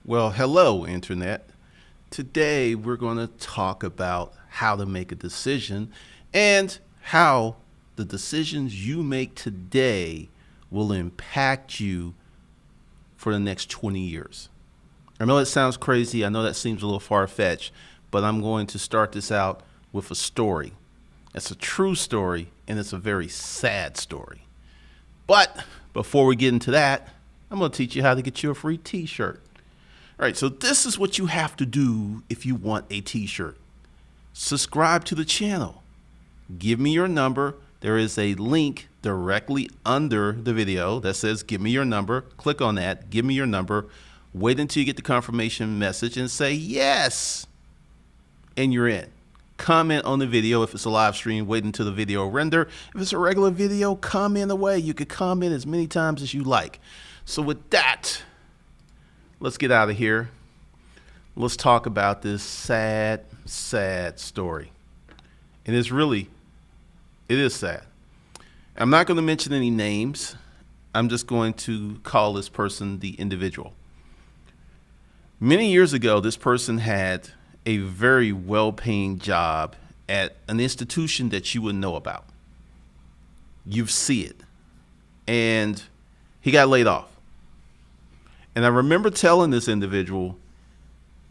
Well, hello, Internet. Today we're going to talk about how to make a decision and how the decisions you make today will impact you for the next 20 years. I know that sounds crazy. I know that seems a little far fetched, but I'm going to start this out with a story. It's a true story, and it's a very sad story. But before we get into that, I'm going to teach you how to get you a free t shirt. All right, so this is what you have to do if you want a t-shirt. Subscribe to the channel. Give me your number. There is a link directly under the video that says give me your number. Click on that. Give me your number. Wait until you get the confirmation message and say yes, and you're in. Comment on the video if it's a live stream. Wait until the video render. If it's a regular video, comment away. You can comment as many times as you like. So with that, let's get out of here. Let's talk about this sad, sad story. And it is sad. I'm not going to mention any names. I'm just going to call this person the individual. Many years ago, this person had a very well-paying job at an institution that you would know about. You see it. And he got laid off. And I remember telling this individual,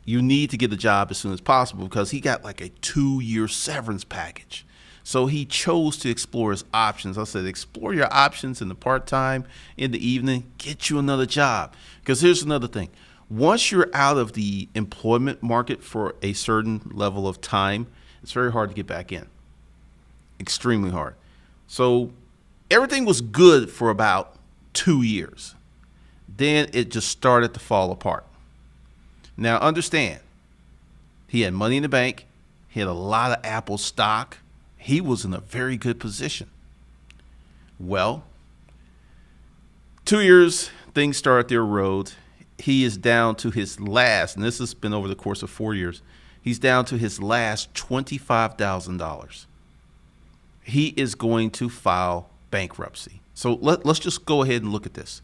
you need to get a job as soon as possible because he got like a 2-year severance package. So he chose to explore his options. I said, explore your options in the part-time, in the evening, get you another job. Because here's another thing. Once you're out of the employment market for a certain level of time, it's very hard to get back in. Extremely hard. So everything was good for about 2 years. Then it just started to fall apart. Now understand, he had money in the bank. He had a lot of Apple stock. He was in a very good position. Well, 2 years, things started to erode. He is down to his last, and this has been over the course of 4 years, he's down to his last $25,000. He is going to file bankruptcy. So let's just go ahead and look at this.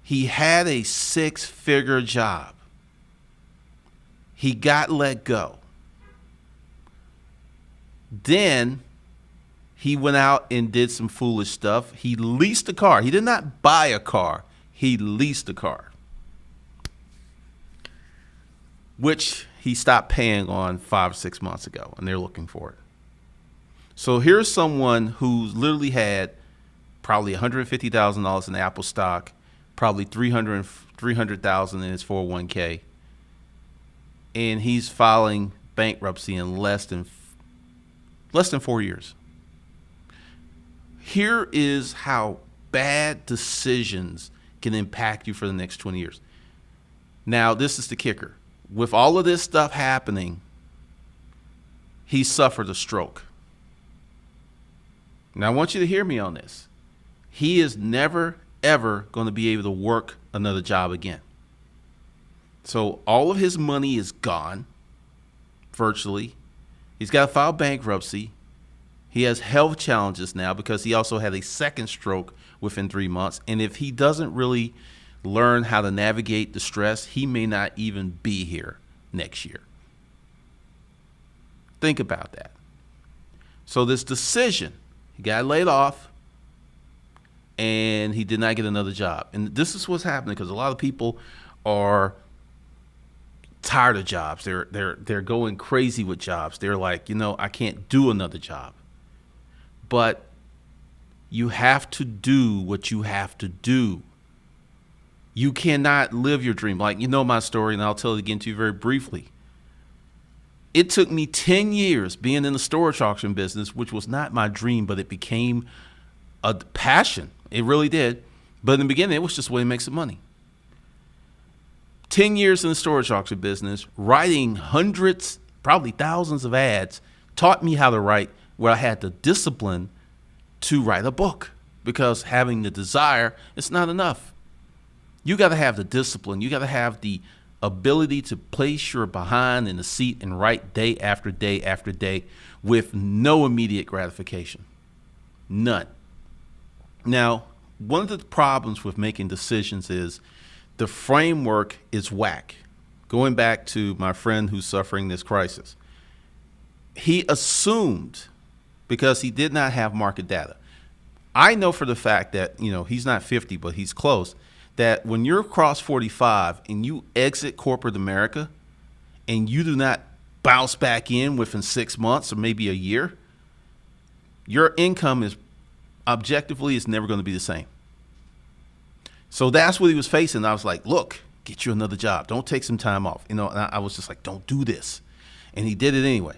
He had a 6-figure job. He got let go. Then he went out and did some foolish stuff. He leased a car. He did not buy a car. He leased a car, which he stopped paying on 5 or 6 months ago, and they're looking for it. So here's someone who literally had probably $150,000 in Apple stock, probably $300,000 in his 401k, and he's filing bankruptcy in less than 4 years. Here is how bad decisions can impact you for the next 20 years. Now, this is the kicker. With all of this stuff happening, he suffered a stroke. Now, I want you to hear me on this. He is never, ever going to be able to work another job again. So all of his money is gone, virtually. He's got to file bankruptcy. He has health challenges now because he also had a second stroke within 3 months. And if he doesn't really learn how to navigate the stress, he may not even be here next year. Think about that. So this decision, he got laid off and he did not get another job. And this is what's happening because a lot of people are tired of jobs. They're going crazy with jobs. They're like, I can't do another job. But you have to do what you have to do. You cannot live your dream. Like, my story, and I'll tell it again to you very briefly. It took me 10 years being in the storage auction business, which was not my dream, but it became a passion. It really did. But in the beginning, it was just a way to make some money. 10 years in the storage auction business, writing hundreds, probably thousands of ads, taught me how to write, where I had the discipline to write a book, because having the desire, it's not enough. You got to have the discipline. You got to have the ability to place your behind in the seat and write day after day after day with no immediate gratification. None. Now, one of the problems with making decisions is the framework is whack. Going back to my friend who's suffering this crisis, he assumed, because he did not have market data. I know for the fact that, he's not 50, but he's close, that when you're across 45 and you exit corporate America and you do not bounce back in within 6 months or maybe a year, your income is objectively is never going to be the same. So that's what he was facing. I was like, look, get you another job. Don't take some time off. And I was just like, don't do this. And he did it anyway.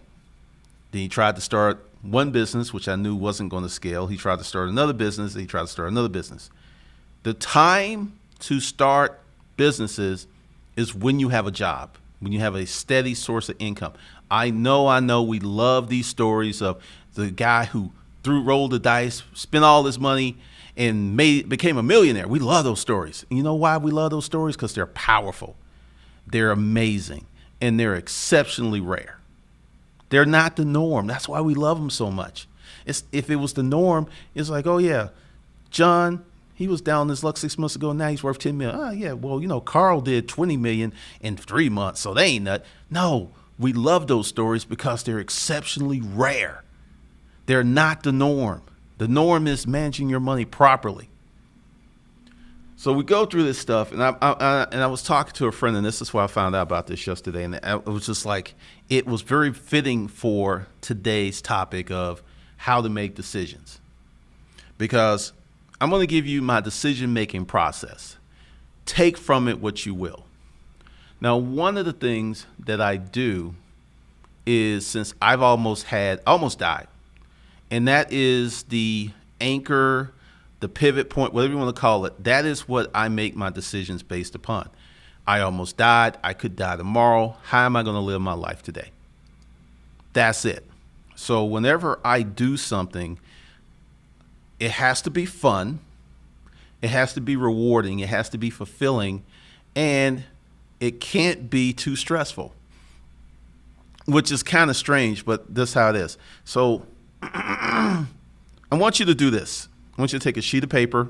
Then he tried to start one business, which I knew wasn't going to scale. He tried to start another business. He tried to start another business. The time to start businesses is when you have a job, when you have a steady source of income. I know we love these stories of the guy who rolled the dice, spent all his money, and became a millionaire. We love those stories. And you know why we love those stories? Because they're powerful. They're amazing. And they're exceptionally rare. They're not the norm. That's why we love them so much. If it was the norm, it's like, oh, yeah, John, he was down this luck 6 months ago. Now he's worth $10 million. Oh, yeah, well, Carl did $20 million in 3 months, so they ain't nothing. No, we love those stories because they're exceptionally rare. They're not the norm. The norm is managing your money properly. So we go through this stuff, and I was talking to a friend, and this is why I found out about this yesterday, and it was just like, it was very fitting for today's topic of how to make decisions. Because I'm going to give you my decision-making process. Take from it what you will. Now, one of the things that I do is, since I've almost died, and that is the anchor, the pivot point, whatever you want to call it. That is what I make my decisions based upon. I almost died. I could die tomorrow. How am I going to live my life today? That's it. So whenever I do something, it has to be fun. It has to be rewarding. It has to be fulfilling. And it can't be too stressful, which is kind of strange, but that's how it is. So I want you to do this. I want you to take a sheet of paper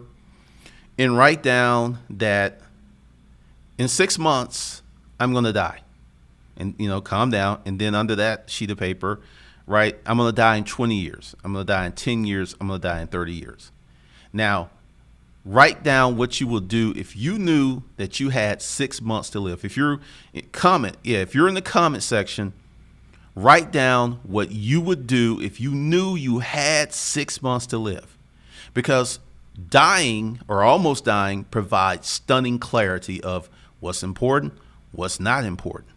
and write down that in 6 months, I'm going to die. And, calm down. And then under that sheet of paper, right, I'm going to die in 20 years. I'm going to die in 10 years. I'm going to die in 30 years. Now, write down what you will do if you knew that you had 6 months to live. If you're in the comment section, write down what you would do if you knew you had 6 months to live. Because dying or almost dying provides stunning clarity of what's important, what's not important.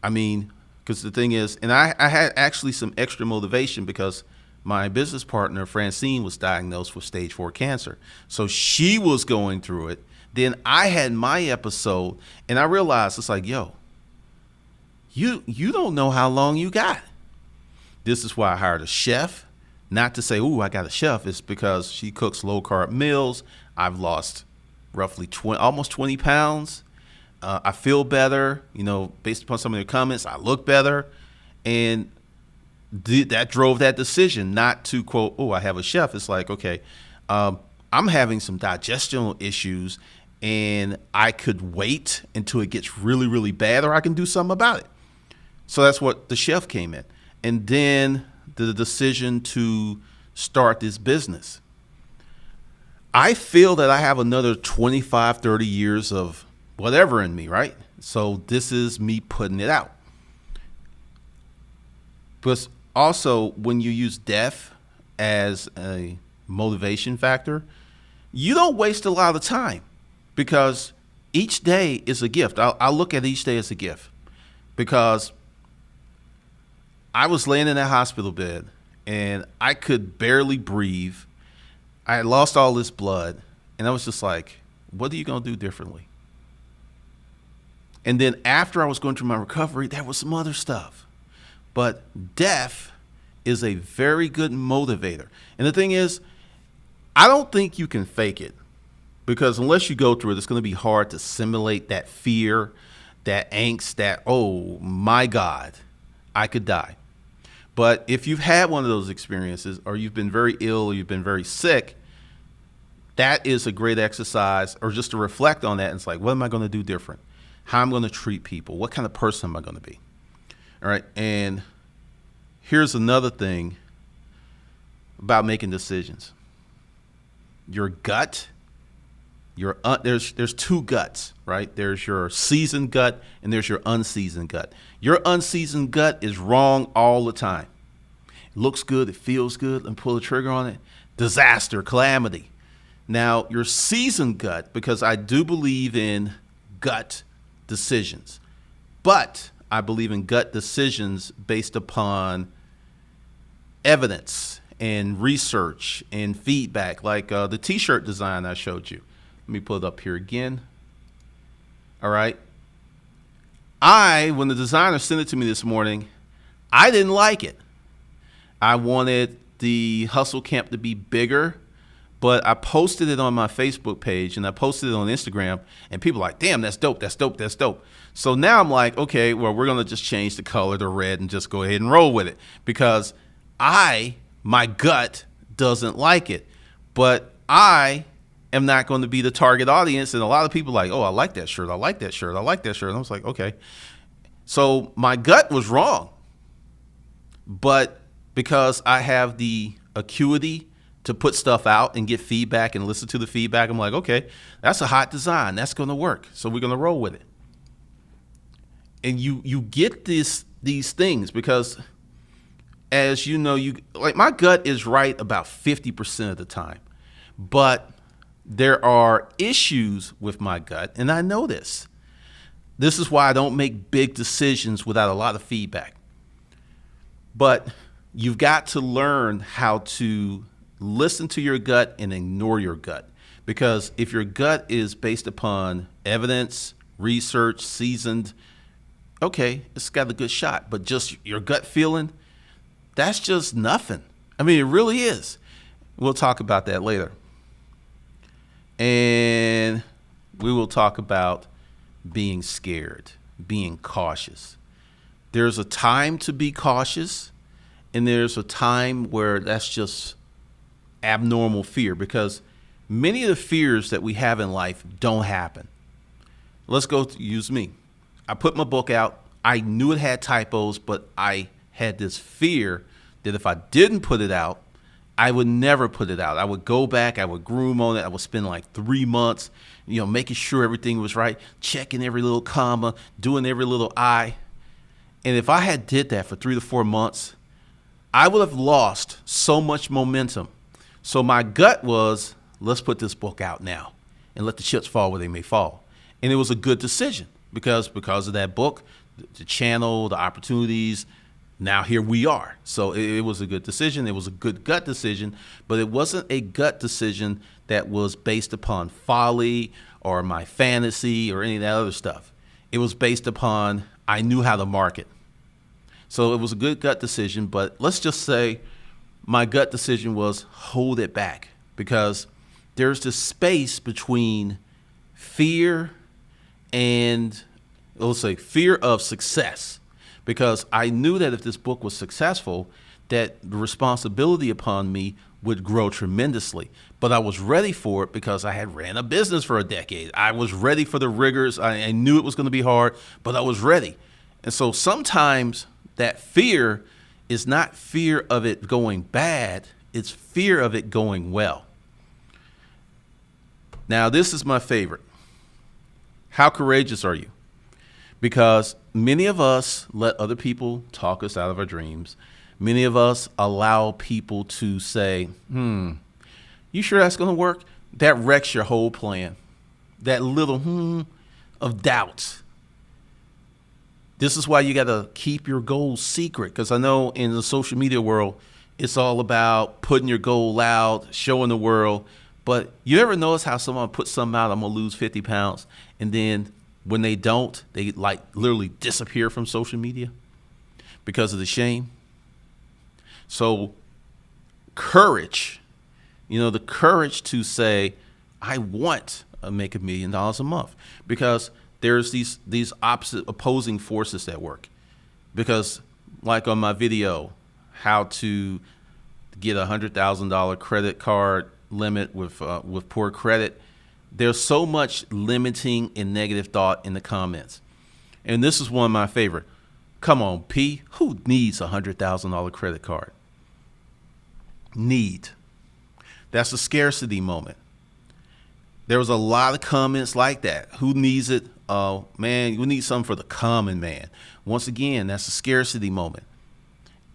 I mean, because the thing is, and I had actually some extra motivation because my business partner, Francine, was diagnosed with stage 4 cancer. So she was going through it. Then I had my episode, and I realized it's like, yo, you don't know how long you got. This is why I hired a chef. Not to say, ooh, I got a chef. It's because she cooks low-carb meals. I've lost roughly almost 20 pounds. I feel better, based upon some of their comments. I look better. And that drove that decision not to, quote, oh, I have a chef. It's like, okay, I'm having some digestional issues, and I could wait until it gets really, really bad, or I can do something about it. So that's what the chef came in. And then the decision to start this business. I feel that I have another 25, 30 years of whatever in me, right? So this is me putting it out. But also, when you use death as a motivation factor, you don't waste a lot of time, because each day is a gift. I'll look at each day as a gift, because I was laying in that hospital bed and I could barely breathe. I had lost all this blood, and I was just like, what are you going to do differently? And then after I was going through my recovery, there was some other stuff. But death is a very good motivator. And the thing is, I don't think you can fake it, because unless you go through it, it's going to be hard to simulate that fear, that angst, that, oh my God, I could die. But if you've had one of those experiences, or you've been very ill, or you've been very sick, That is a great exercise, or just to reflect on that. And it's like, what am I going to do different? How am I going to treat people? What kind of person am I going to be? All right. And here's another thing about making decisions. Your gut, there's two guts, right? There's your seasoned gut and there's your unseasoned gut. Your unseasoned gut is wrong all the time. It looks good, it feels good, and pull the trigger on it. Disaster, calamity. Now, your seasoned gut, because I do believe in gut decisions, but I believe in gut decisions based upon evidence and research and feedback, like the t-shirt design I showed you. Let me pull it up here again. All right. When the designer sent it to me this morning, I didn't like it. I wanted the Hustle Camp to be bigger, but I posted it on my Facebook page and I posted it on Instagram, and people are like, damn, that's dope, that's dope, that's dope. So now I'm like, okay, well, we're going to just change the color to red and just go ahead and roll with it, because my gut doesn't like it, but I am not going to be the target audience. And a lot of people are like, oh, I like that shirt. I like that shirt. I like that shirt. And I was like, okay. So my gut was wrong, but because I have the acuity to put stuff out and get feedback and listen to the feedback, I'm like, okay, that's a hot design. That's going to work. So we're going to roll with it. And you get these things because, as you know, like my gut is right about 50% of the time, but there are issues with my gut, and I know this. This is why I don't make big decisions without a lot of feedback. But you've got to learn how to listen to your gut and ignore your gut, because if your gut is based upon evidence, research, seasoned, okay, it's got a good shot. But just your gut feeling, that's just nothing. I mean, it really is. We'll talk about that later. And we will talk about being scared, being cautious. There's a time to be cautious, and there's a time where that's just abnormal fear, because many of the fears that we have in life don't happen. Let's use me. I put my book out. I knew it had typos, but I had this fear that if I didn't put it out, I would never put it out. I would go back, I would groom on it, I would spend like 3 months, making sure everything was right, checking every little comma, doing every little I. And if I had did that for 3 to 4 months, I would have lost so much momentum. So my gut was, let's put this book out now and let the chips fall where they may fall. And it was a good decision because of that book, the channel, the opportunities. Now here we are. So it was a good decision. It was a good gut decision, but it wasn't a gut decision that was based upon folly or my fantasy or any of that other stuff. It was based upon, I knew how to market. So it was a good gut decision, but let's just say my gut decision was hold it back, because there's this space between fear and, let's say, fear of success. Because I knew that if this book was successful, that the responsibility upon me would grow tremendously. But I was ready for it because I had ran a business for a decade. I was ready for the rigors. I knew it was going to be hard, but I was ready. And so sometimes that fear is not fear of it going bad. It's fear of it going well. Now, this is my favorite. How courageous are you? Because many of us let other people talk us out of our dreams. Many of us allow people to say, you sure that's going to work? That wrecks your whole plan. That little of doubt. This is why you got to keep your goals secret, because I know in the social media world, it's all about putting your goal out, showing the world. But you ever notice how someone puts something out, I'm going to lose 50 pounds, and then when they don't, they like literally disappear from social media because of the shame? So courage, the courage to say, I want to make $1 million a month, because there's these opposing forces at work. Because like on my video, how to get $100,000 credit card limit with poor credit. There's so much limiting and negative thought in the comments. And this is one of my favorite. Come on, P. Who needs a $100,000 credit card? Need. That's a scarcity moment. There was a lot of comments like that. Who needs it? Oh, man, we need something for the common man. Once again, that's a scarcity moment.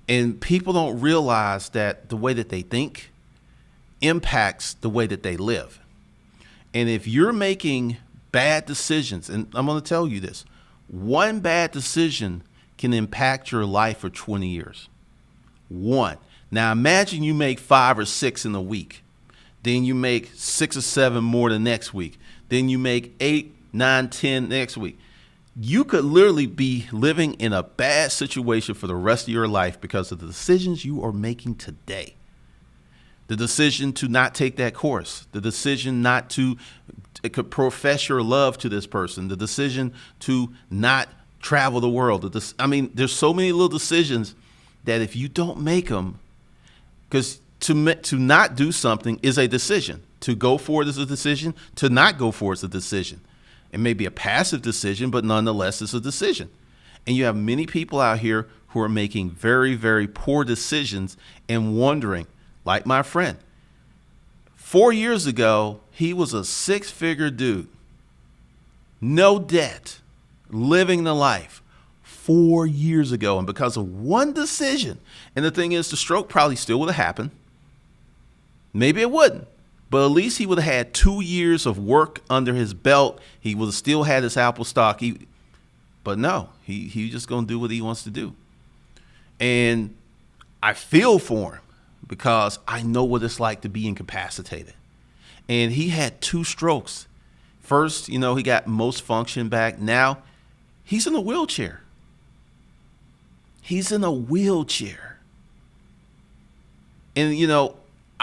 And people don't realize that the way that they think impacts the way that they live. And if you're making bad decisions, and I'm going to tell you this, one bad decision can impact your life for 20 years. One. Now imagine you make 5 or 6 in a week. Then you make 6 or 7 more the next week. Then you make 8, 9, 10 next week. You could literally be living in a bad situation for the rest of your life because of the decisions you are making today. The decision to not take that course, the decision not to profess your love to this person, the decision to not travel the world. There's so many little decisions that if you don't make them, because to not do something is a decision. To go for it is a decision. To not go for it is a decision. It may be a passive decision, but nonetheless, it's a decision. And you have many people out here who are making very, very poor decisions and wondering, like my friend. 4 years ago, he was a 6-figure dude. No debt, living the life 4 years ago. And because of one decision, and the thing is, the stroke probably still would have happened. Maybe it wouldn't. But at least he would have had 2 years of work under his belt. He would have still had his Apple stock. But no, he just going to do what he wants to do. And I feel for him because I know what it's like to be incapacitated. And he had 2 strokes. First, he got most function back. Now he's in a wheelchair. He's in a wheelchair. And,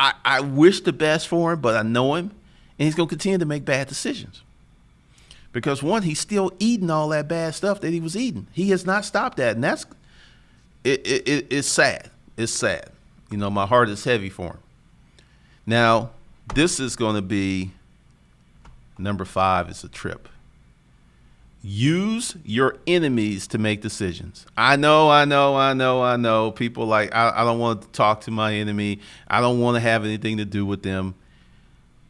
I wish the best for him, but I know him, and he's going to continue to make bad decisions. Because, one, he's still eating all that bad stuff that he was eating. He has not stopped that, and it's sad. It's sad. My heart is heavy for him. Now, this is going to be number 5 is a trip. Use your enemies to make decisions. I know. People like, I don't want to talk to my enemy. I don't want to have anything to do with them.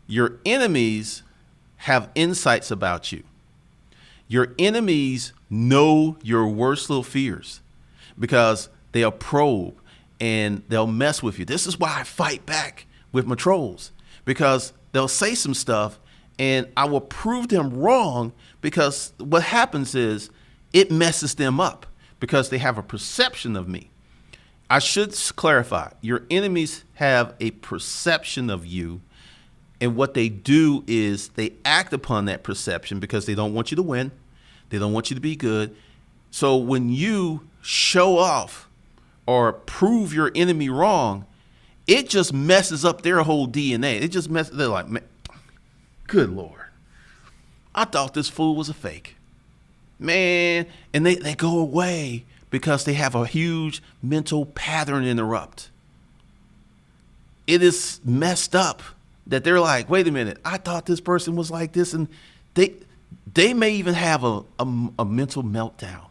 Your enemies have insights about you. Your enemies know your worst little fears because they'll probe and they'll mess with you. This is why I fight back with my trolls, because they'll say some stuff and I will prove them wrong, because what happens is it messes them up because they have a perception of me. I should clarify, your enemies have a perception of you, and what they do is they act upon that perception because they don't want you to win. They don't want you to be good. So when you show off or prove your enemy wrong, it just messes up their whole DNA. They're like, man, good Lord. I thought this fool was a fake. Man, and they go away because they have a huge mental pattern interrupt. It is messed up that they're like, wait a minute, I thought this person was like this, and they may even have a mental meltdown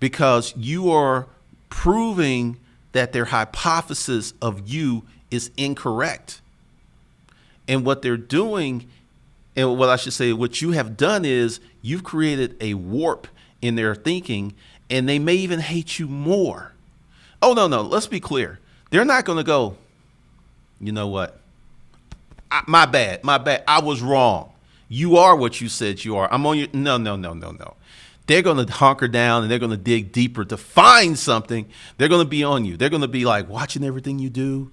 because you are proving that their hypothesis of you is incorrect. And what they're doing, and what I should say, what you have done is you've created a warp in their thinking, and they may even hate you more. Oh, no, let's be clear. They're not going to go, you know what? My bad. I was wrong. You are what you said you are. I'm on your, no. They're going to hunker down and they're going to dig deeper to find something. They're going to be on you. They're going to be like watching everything you do,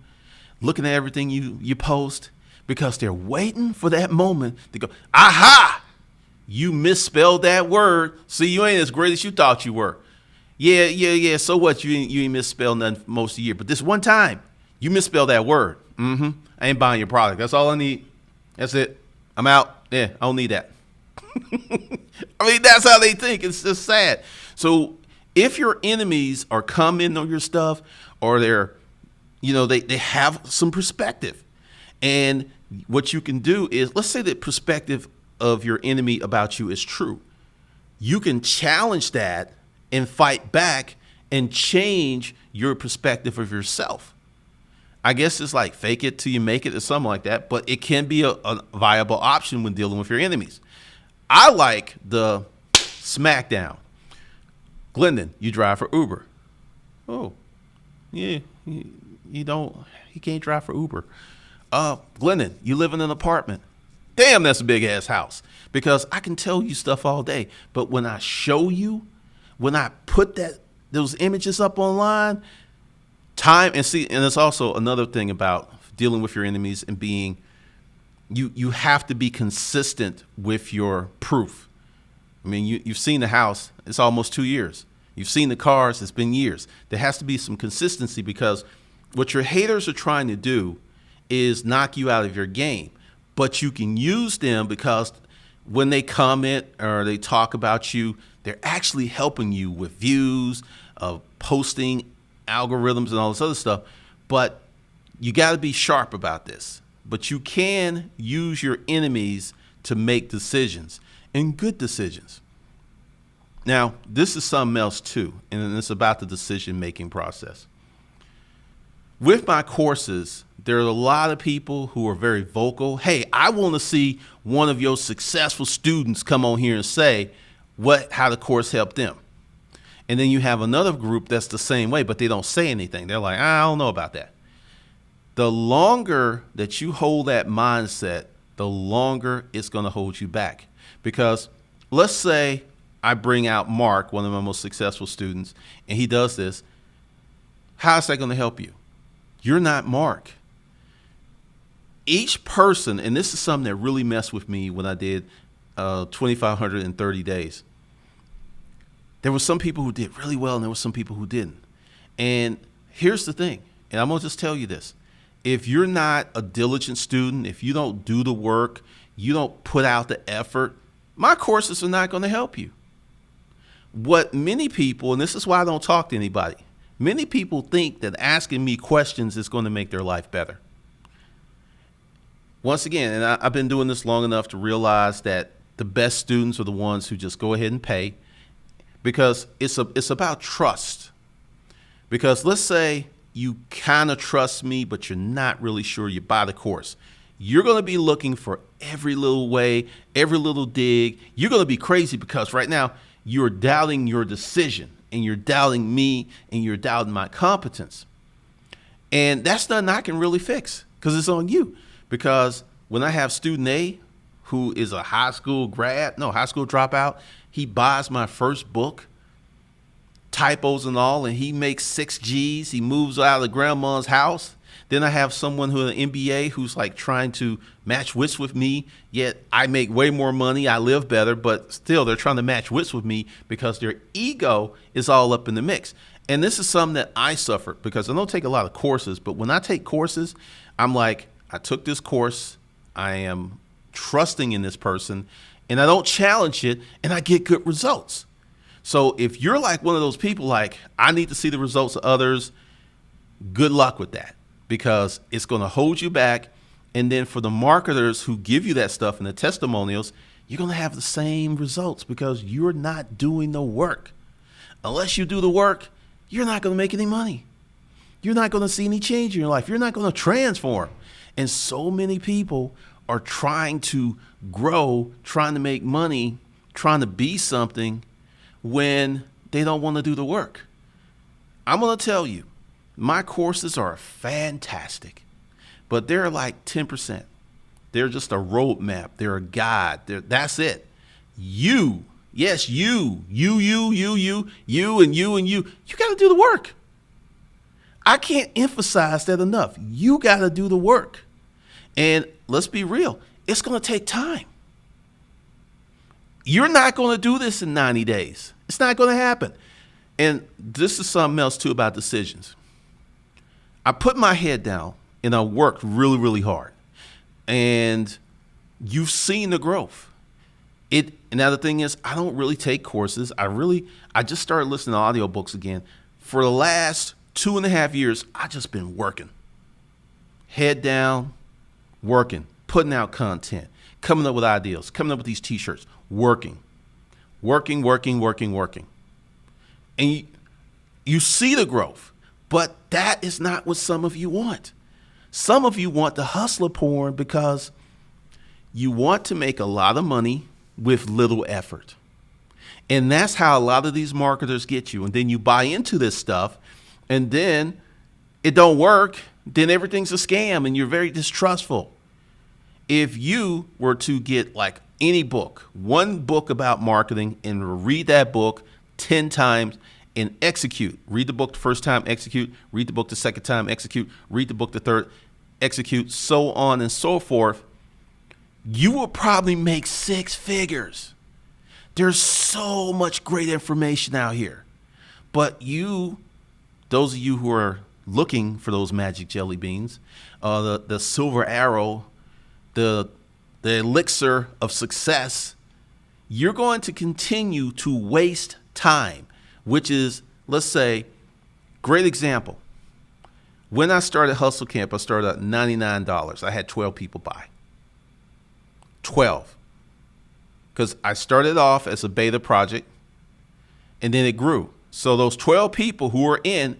looking at everything you post, because they're waiting for that moment to go, aha, you misspelled that word. See, you ain't as great as you thought you were. Yeah. So what? You ain't misspelled nothing most of the year. But this one time, you misspelled that word. I ain't buying your product. That's all I need. That's it. I'm out. Yeah, I don't need that. That's how they think. It's just sad. So if your enemies are coming on your stuff, or they're, they have some perspective, And what you can do is, let's say the perspective of your enemy about you is true. You can challenge that and fight back and change your perspective of yourself. I guess it's like fake it till you make it or something like that, but it can be a viable option when dealing with your enemies. I like the smackdown. Glendon, you drive for Uber. Oh, yeah, you can't drive for Uber. Glendon, you live in an apartment. Damn, that's a big ass house. Because I can tell you stuff all day, but when I show you, when I put those images up online, time and see, and it's also another thing about dealing with your enemies and being, you have to be consistent with your proof. I mean, you've seen the house, it's almost 2 years. You've seen the cars, it's been years. There has to be some consistency, because what your haters are trying to do is knock you out of your game. But you can use them, because when they comment or they talk about you, they're actually helping you with views, posting algorithms and all this other stuff. But you got to be sharp about this. But you can use your enemies to make decisions, and good decisions. Now, this is something else too, and it's about the decision-making process. With my courses, there are a lot of people who are very vocal. Hey, I want to see one of your successful students come on here and say how the course helped them. And then you have another group that's the same way, but they don't say anything. They're like, I don't know about that. The longer that you hold that mindset, the longer it's going to hold you back. Because let's say I bring out Mark, one of my most successful students, and he does this. How is that going to help you? You're not Mark. Each person, and this is something that really messed with me when I did 2,500 in 30 days. There were some people who did really well, and there were some people who didn't. And here's the thing, and I'm going to just tell you this. If you're not a diligent student, if you don't do the work, you don't put out the effort, my courses are not going to help you. What many people, and this is why I don't talk to anybody, many people think that asking me questions is going to make their life better. Once again, and I've been doing this long enough to realize that the best students are the ones who just go ahead and pay, because it's about trust. Because let's say you kind of trust me, but you're not really sure you buy the course. You're going to be looking for every little way, every little dig. You're going to be crazy, because right now you're doubting your decision, and you're doubting me, and you're doubting my competence. And that's nothing I can really fix, because it's on you. Because when I have student A, who is a high school dropout, he buys my first book, typos and all, and he makes 6 G's. He moves out of grandma's house. Then I have someone who's an MBA who's like trying to match wits with me, yet I make way more money, I live better, but still they're trying to match wits with me because their ego is all up in the mix. And this is something that I suffer, because I don't take a lot of courses, but when I take courses, I'm like, I took this course, I am trusting in this person, and I don't challenge it, and I get good results. So if you're like one of those people like, I need to see the results of others, good luck with that, because it's going to hold you back. And then for the marketers who give you that stuff and the testimonials, you're going to have the same results, because you're not doing the work. Unless you do the work, you're not going to make any money. You're not going to see any change in your life. You're not going to transform. And so many people are trying to grow, trying to make money, trying to be something when they don't want to do the work. I'm going to tell you, my courses are fantastic, but they're like 10%. They're just a roadmap. They're a guide. That's it. You, yes, you, and you got to do the work. I can't emphasize that enough. You got to do the work. And let's be real, it's going to take time. You're not going to do this in 90 days. It's not going to happen. And this is something else too about decisions. I put my head down and I worked really, really hard. And you've seen the growth. And now the thing is, I don't really take courses. I just started listening to audiobooks again. For the last 2.5 years, I just been working. Head down, working, putting out content, coming up with ideas, coming up with these t-shirts, working. And you see the growth, but that is not what some of you want. Some of you want the hustler porn because you want to make a lot of money with little effort. And that's how a lot of these marketers get you. And then you buy into this stuff and then it don't work. Then everything's a scam and you're very distrustful. If you were to get like any book, one book about marketing, and read that book 10 times and execute. Read the book the first time, execute. Read the book the second time, execute. Read the book the third, execute, so on and so forth. You will probably make 6 figures. There's so much great information out here. But those of you who are looking for those magic jelly beans, the silver arrow, the elixir of success, you're going to continue to waste time, which is, let's say, great example. When I started Hustle Camp, I started at $99. I had 12 people buy. 12. Because I started off as a beta project and then it grew. So those 12 people who are in,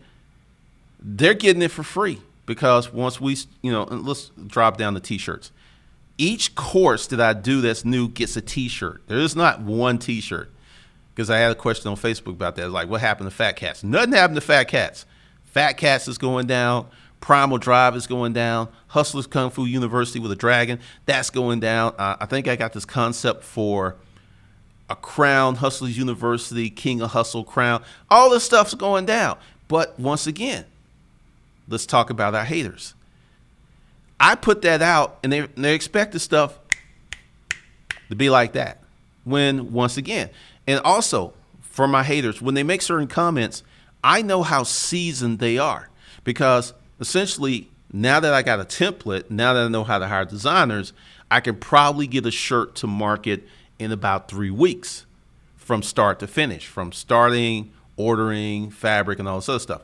they're getting it for free because once we, let's drop down the t-shirts. Each course that I do that's new gets a t-shirt. There is not one t-shirt because I had a question on Facebook about that. Like, what happened to Fat Cats? Nothing happened to Fat Cats. Fat Cats is going down. Primal Drive is going down. Hustlers Kung Fu University with a dragon, that's going down. I think I got this concept for a crown, Hustlers University, King of Hustle crown. All this stuff's going down. But once again, let's talk about our haters. I put that out and they expect the stuff to be like that. When, once again, and also for my haters, when they make certain comments, I know how seasoned they are because essentially, now that I got a template, now that I know how to hire designers, I can probably get a shirt to market in about 3 weeks from start to finish, from starting, ordering, fabric, and all this other stuff.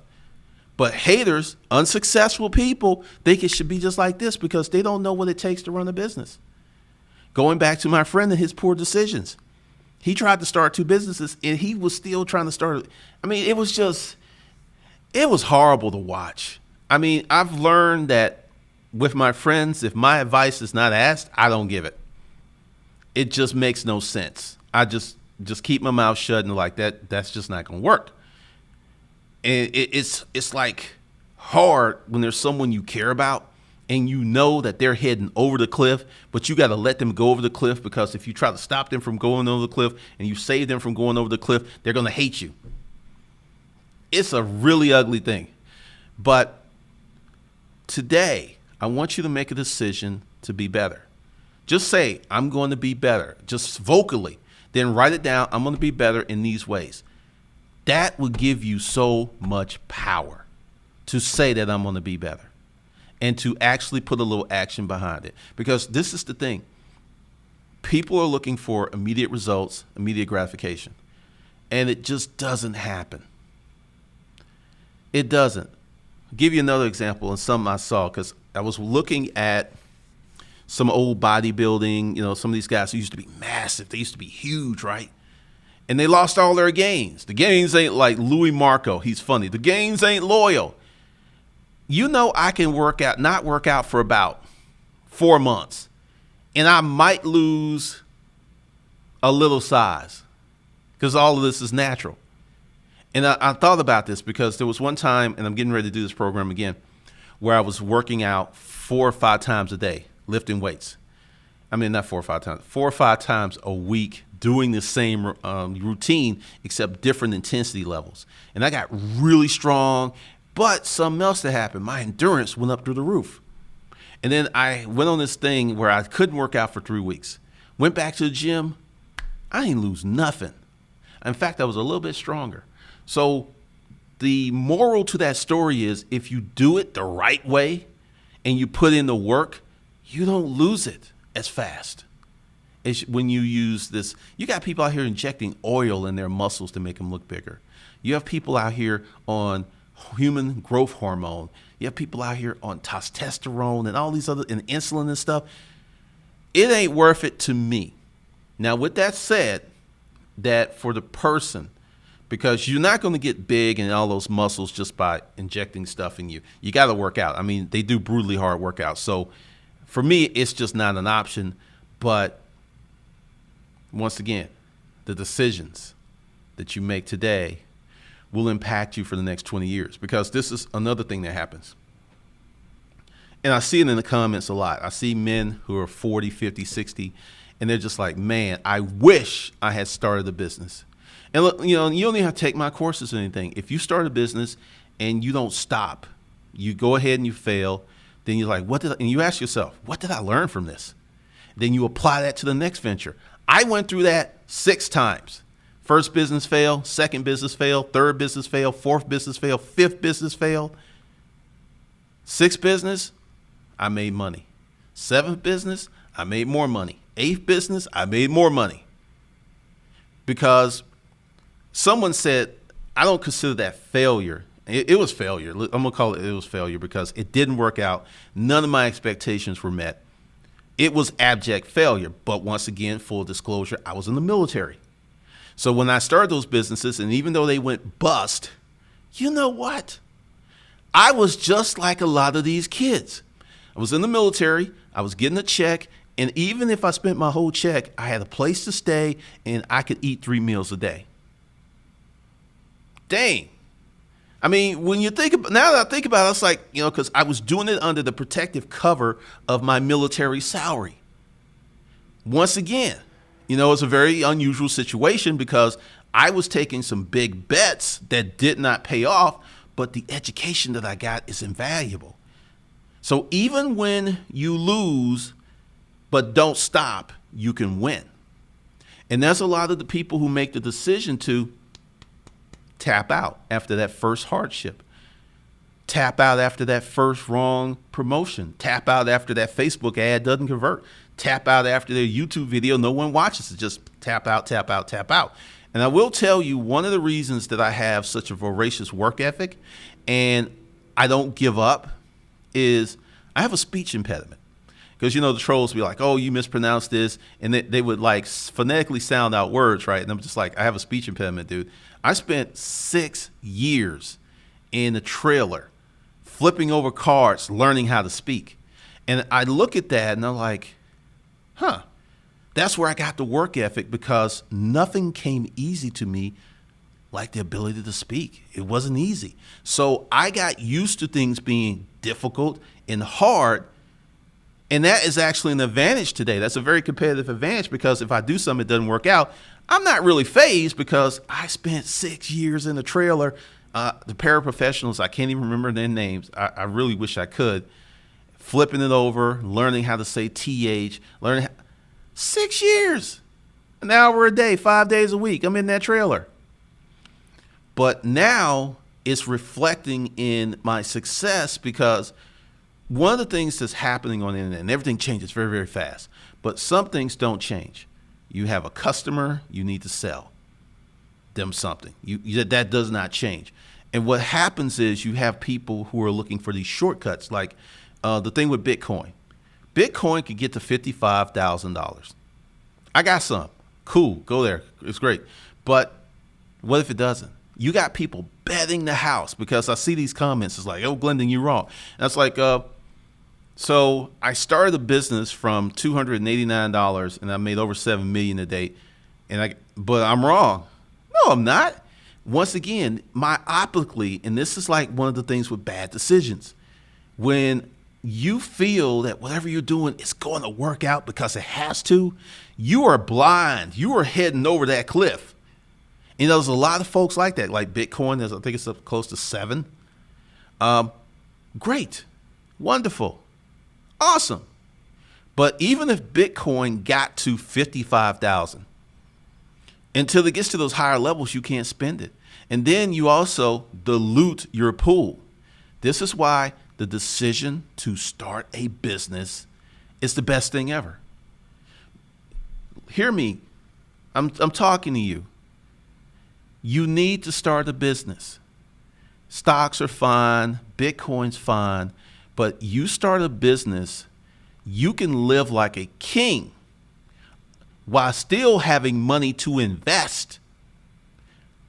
But haters, unsuccessful people, think it should be just like this because they don't know what it takes to run a business. Going back to my friend and his poor decisions. He tried to start 2 businesses and he was still trying to start. I mean, it was horrible to watch. I mean, I've learned that with my friends, if my advice is not asked, I don't give it. It just makes no sense. I just keep my mouth shut and like that. That's just not going to work. And it's like hard when there's someone you care about and you know that they're heading over the cliff, but you got to let them go over the cliff because if you try to stop them from going over the cliff and you save them from going over the cliff, they're going to hate you. It's a really ugly thing. But today, I want you to make a decision to be better. Just say, I'm going to be better, just vocally. Then write it down. I'm going to be better in these ways. That will give you so much power to say that I'm going to be better and to actually put a little action behind it. Because this is the thing. People are looking for immediate results, immediate gratification, and it just doesn't happen. It doesn't. I'll give you another example and something I saw because I was looking at some old bodybuilding, some of these guys who used to be massive. They used to be huge, right? And they lost all their gains. The gains ain't like Louis Marco. He's funny. The gains ain't loyal. I can not work out for about 4 months, and I might lose a little size because all of this is natural. And I thought about this because there was one time, and I'm getting ready to do this program again, where I was working out 4 or 5 times a day, lifting weights. I mean, not 4 or 5 times, 4 or 5 times a week, doing the same routine, except different intensity levels. And I got really strong, but something else that happened. My endurance went up through the roof. And then I went on this thing where I couldn't work out for 3 weeks. Went back to the gym. I didn't lose nothing. In fact, I was a little bit stronger. So the moral to that story is if you do it the right way and you put in the work, you don't lose it as fast. It's when you use this, you got people out here injecting oil in their muscles to make them look bigger. You have people out here on human growth hormone. You have people out here on testosterone and all these other and insulin and stuff. It ain't worth it to me. Now, with that said, that for the person, because you're not going to get big and all those muscles just by injecting stuff in you. You got to work out. I mean, they do brutally hard workouts. So for me, it's just not an option. But once again, the decisions that you make today will impact you for the next 20 years, because this is another thing that happens. And I see it in the comments a lot. I see men who are 40, 50, 60, and they're just like, man, I wish I had started a business. And look, you don't even have to take my courses or anything. If you start a business and you don't stop, you go ahead and you fail, then you're like, and you ask yourself, what did I learn from this? Then you apply that to the next venture. I went through that 6 times. First business fail, second business fail, third business fail, fourth business fail, fifth business fail. 6th business, I made money. 7th business, I made more money. 8th business, I made more money. Because someone said, I don't consider that failure. It was failure. I'm going to call it was failure because it didn't work out. None of my expectations were met. It was abject failure. But once again, full disclosure, I was in the military. So when I started those businesses, and even though they went bust, you know what? I was just like a lot of these kids. I was in the military. I was getting a check. And even if I spent my whole check, I had a place to stay and I could eat 3 meals a day. Dang. I mean, when you think about, now that I think about it, it's like, because I was doing it under the protective cover of my military salary. Once again, it's a very unusual situation because I was taking some big bets that did not pay off, but the education that I got is invaluable. So even when you lose, but don't stop, you can win. And there's a lot of the people who make the decision to tap out after that first hardship, tap out after that first wrong promotion, tap out after that Facebook ad doesn't convert, tap out after their YouTube video no one watches it, just tap out, tap out, tap out. And I will tell you, one of the reasons that I have such a voracious work ethic and I don't give up is I have a speech impediment. Because, the trolls be like, oh, you mispronounced this. And they would like phonetically sound out words, right? And I'm just like, I have a speech impediment, dude. I spent 6 years in a trailer flipping over cards, learning how to speak. And I look at that and I'm like, that's where I got the work ethic, because nothing came easy to me like the ability to speak. It wasn't easy. So I got used to things being difficult and hard. And that is actually an advantage today. That's a very competitive advantage, because if I do something that doesn't work out, I'm not really fazed because I spent 6 years in a trailer. The paraprofessionals, I can't even remember their names. I really wish I could. Flipping it over, learning how to say TH, 6 years, an hour a day, 5 days a week. I'm in that trailer. But now it's reflecting in my success, because one of the things that's happening on the internet, and everything changes very, very fast, but some things don't change. You have a customer, you need to sell them something. That does not change. And what happens is you have people who are looking for these shortcuts, like the thing with Bitcoin. Bitcoin could get to $55,000. I got some. Cool, go there. It's great. But what if it doesn't? You got people betting the house, because I see these comments. It's like, oh, Glendon, you're wrong. And it's like, so I started a business from $289 and I made over $7 million a day. But I'm wrong. No, I'm not. Once again, myopically, and this is like one of the things with bad decisions. When you feel that whatever you're doing is going to work out because it has to, you are blind. You are heading over that cliff. And there's a lot of folks like that, like Bitcoin. I think it's up close to 7. Great. Wonderful. Awesome. But even if Bitcoin got to 55,000, until it gets to those higher levels, you can't spend it. And then you also dilute your pool. This is why the decision to start a business is the best thing ever. Hear me. I'm talking to you. You need to start a business. Stocks are fine, Bitcoin's fine, but you start a business, you can live like a king while still having money to invest.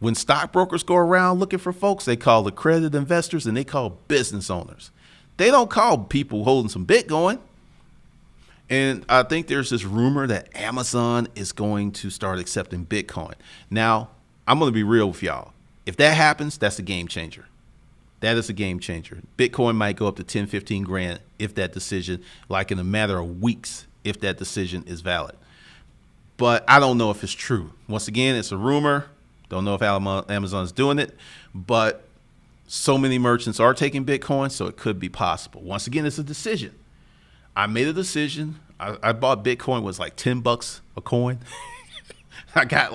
When stockbrokers go around looking for folks, they call accredited investors and they call business owners. They don't call people holding some Bitcoin. And I think there's this rumor that Amazon is going to start accepting Bitcoin. Now, I'm going to be real with y'all. If that happens, that's a game changer. That is a game changer. Bitcoin might go up to 10, 15 grand if that decision, like in a matter of weeks, if that decision is valid. But I don't know if it's true. Once again, it's a rumor. Don't know if Amazon is doing it, but so many merchants are taking Bitcoin, so it could be possible. Once again, it's a decision. I made a decision. I bought Bitcoin, was like $10 a coin. I got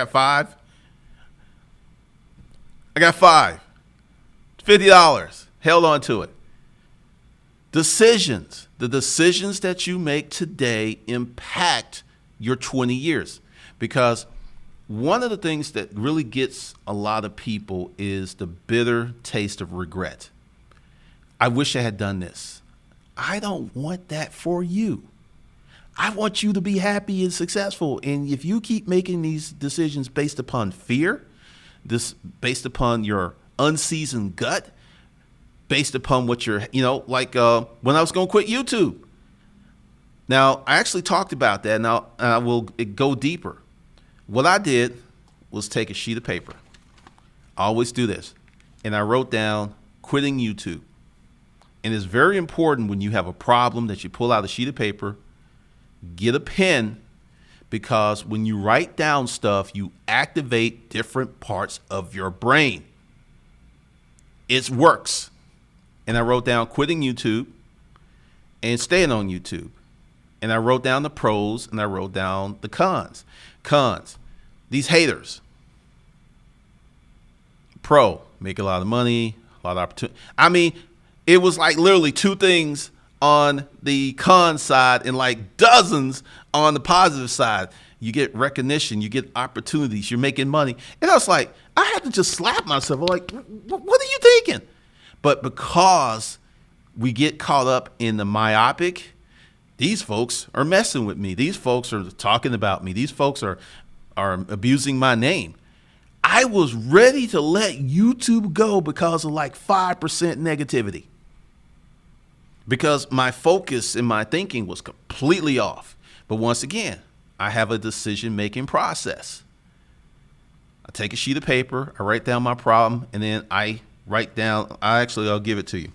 five. $50. Held on to it. Decisions. The decisions that you make today impact your 20 years. Because one of the things that really gets a lot of people is the bitter taste of regret. I wish I had done this. I don't want that for you. I want you to be happy and successful. And if you keep making these decisions based upon fear, based upon your unseasoned gut, based upon what you're, like when I was going to quit YouTube. Now, I actually talked about that, and I will go deeper. What I did was take a sheet of paper. I always do this. And I wrote down quitting YouTube. And it's very important when you have a problem that you pull out a sheet of paper, get a pen, because when you write down stuff, you activate different parts of your brain. It works. And I wrote down quitting YouTube and staying on YouTube. And I wrote down the pros and I wrote down the cons. Cons, these haters. Pro, make a lot of money, a lot of opportunity. I mean, it was like literally two things on the con side and like dozens on the positive side. You get recognition, you get opportunities, you're making money. And I was like, I had to just slap myself. I'm like, what are you thinking? But because we get caught up in the myopic, these folks are messing with me. These folks are talking about me. These folks are abusing my name. I was ready to let YouTube go because of like 5% negativity. Because my focus and my thinking was completely off. But once again, I have a decision-making process. I take a sheet of paper, I write down my problem, and then I write down, I'll give it to you.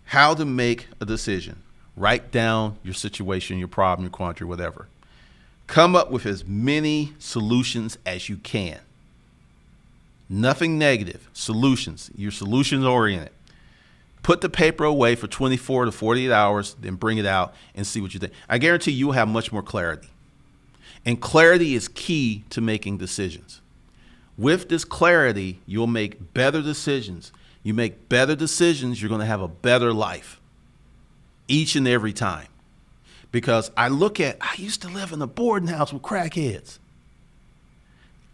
How to make a decision. Write down your situation, your problem, your quandary, whatever. Come up with as many solutions as you can. Nothing negative. Solutions. You're solutions oriented. Put the paper away for 24 to 48 hours, then bring it out and see what you think. I guarantee you will have much more clarity. And clarity is key to making decisions. With this clarity, you'll make better decisions. You make better decisions, you're going to have a better life each and every time. Because I used to live in a boarding house with crackheads.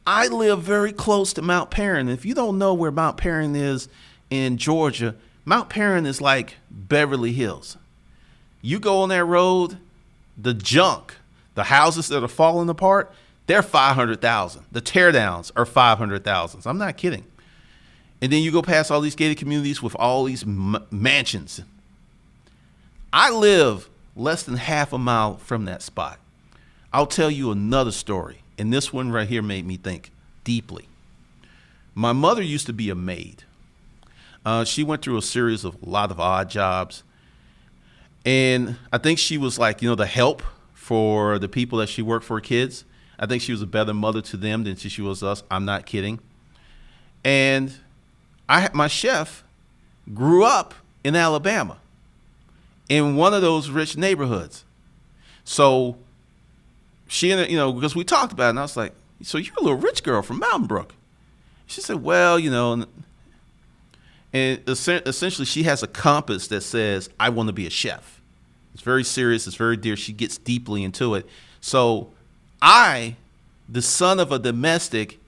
I live very close to Mount Perrin. If you don't know where Mount Perrin is in Georgia, Mount Perrin is like Beverly Hills. You go on that road, the junk, the houses that are falling apart, they're 500,000. The teardowns are 500,000. I'm not kidding. And then you go past all these gated communities with all these mansions. I live less than half a mile from that spot. I'll tell you another story. And this one right here made me think deeply. My mother used to be a maid. She went through a lot of odd jobs. And I think she was like, the help for the people that she worked for, kids. I think she was a better mother to them than she was us. I'm not kidding. And my chef grew up in Alabama in one of those rich neighborhoods. So she, because we talked about it, and I was like, so you're a little rich girl from Mountain Brook. She said, well, and essentially she has a compass that says, I want to be a chef. It's very serious. It's very dear. She gets deeply into it. So the son of a domestic,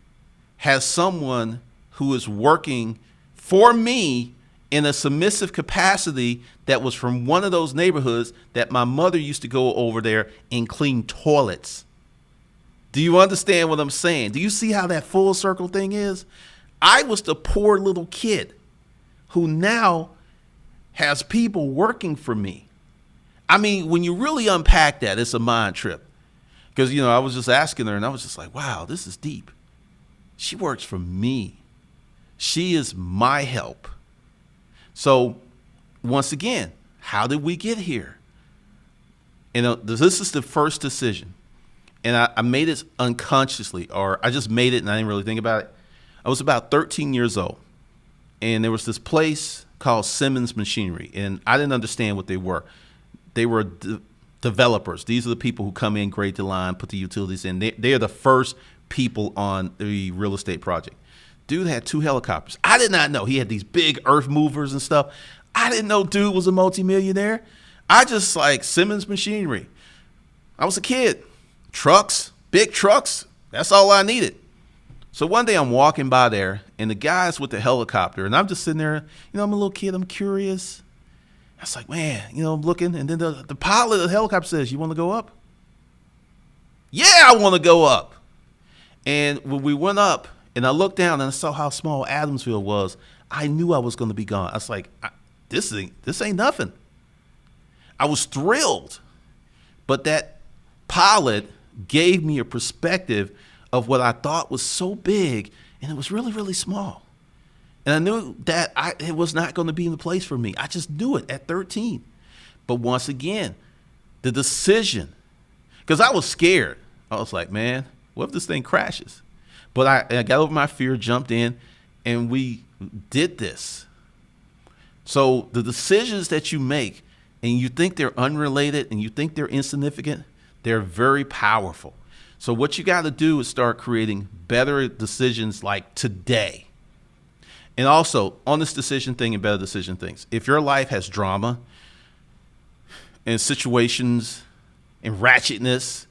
has someone who is working for me in a submissive capacity that was from one of those neighborhoods that my mother used to go over there and clean toilets. Do you understand what I'm saying? Do you see how that full circle thing is? I was the poor little kid who now has people working for me. I mean, when you really unpack that, it's a mind trip. Because, I was just asking her and I was just like, wow, this is deep. She works for me. She is my help. So once again, how did we get here? This is the first decision. And I made it unconsciously, or I just made it and I didn't really think about it. I was about 13 years old. And there was this place called Simmons Machinery. And I didn't understand what they were. They were developers. These are the people who come in, grade the line, put the utilities in. They are the first people on the real estate project. Dude had 2 helicopters. I did not know. He had these big earth movers and stuff. I didn't know dude was a multimillionaire. I just like Simmons Machinery. I was a kid. Trucks, big trucks. That's all I needed. So one day I'm walking by there and the guy's with the helicopter and I'm just sitting there, I'm a little kid. I'm curious. I was like, man, I'm looking. And then the pilot of the helicopter says, you want to go up? Yeah, I want to go up. And when we went up and I looked down and I saw how small Adamsville was, I knew I was going to be gone. I was like, this ain't nothing. I was thrilled. But that pilot gave me a perspective of what I thought was so big, and it was really, really small. And I knew that it was not going to be in the place for me. I just knew it at 13. But once again, the decision, because I was scared. I was like, man, what if this thing crashes? But I got over my fear, jumped in, and we did this. So the decisions that you make, and you think they're unrelated and you think they're insignificant, they're very powerful. So what you got to do is start creating better decisions like today. And also on this decision thing and better decision things, if your life has drama and situations and ratchetness,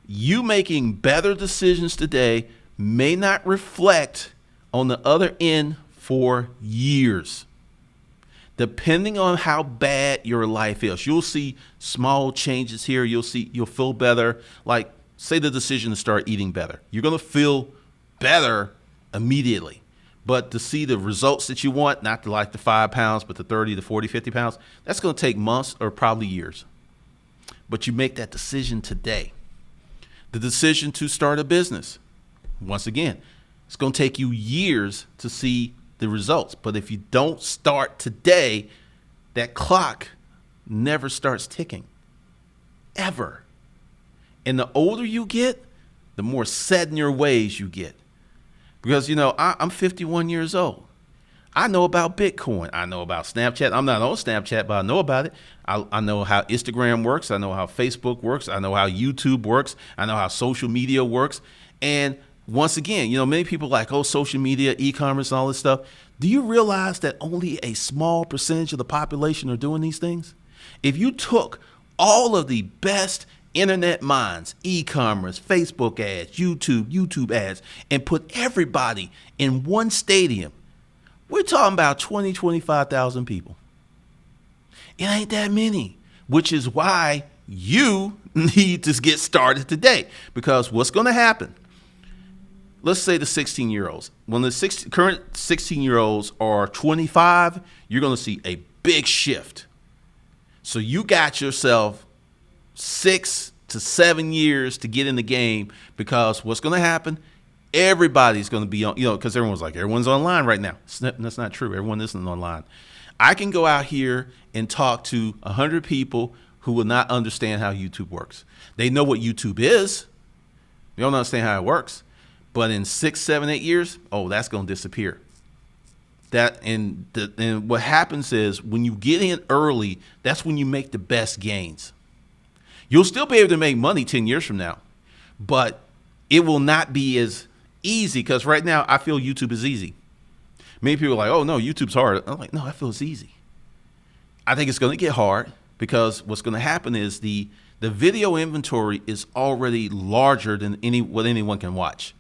you making better decisions today may not reflect on the other end for years. Depending on how bad your life is, you'll see small changes here. You'll feel better. Like, say the decision to start eating better. You're going to feel better immediately. But to see the results that you want, not the 5 pounds, but the 30, the 40, 50 pounds, that's going to take months or probably years. But you make that decision today. The decision to start a business, once again, it's going to take you years to see the results. But if you don't start today, that clock never starts ticking, ever. And the older you get, the more set in your ways you get. Because, I'm 51 years old. I know about Bitcoin. I know about Snapchat. I'm not on Snapchat, but I know about it. I know how Instagram works. I know how Facebook works. I know how YouTube works. I know how social media works. And once again, many people are like, oh, social media, e-commerce, and all this stuff. Do you realize that only a small percentage of the population are doing these things? If you took all of the best internet minds, e-commerce, Facebook ads, YouTube ads, and put everybody in one stadium, we're talking about 20, 25,000 people. It ain't that many, which is why you need to get started today. Because what's going to happen? Let's say the 16-year-olds. When the current 16-year-olds are 25, you're going to see a big shift. So you got yourself 6 to 7 years to get in the game, because what's going to happen? Everybody's going to be on, because everyone's online right now. That's not true. Everyone isn't online. I can go out here and talk to 100 people who will not understand how YouTube works. They know what YouTube is. They don't understand how it works. But in 6, 7, 8 years, that's going to disappear. And what happens is when you get in early, that's when you make the best gains. You'll still be able to make money 10 years from now, but it will not be as easy, because right now I feel YouTube is easy. Many people are like, oh, no, YouTube's hard. I'm like, no, I feel it's easy. I think it's going to get hard, because what's going to happen is the video inventory is already larger than what anyone can watch.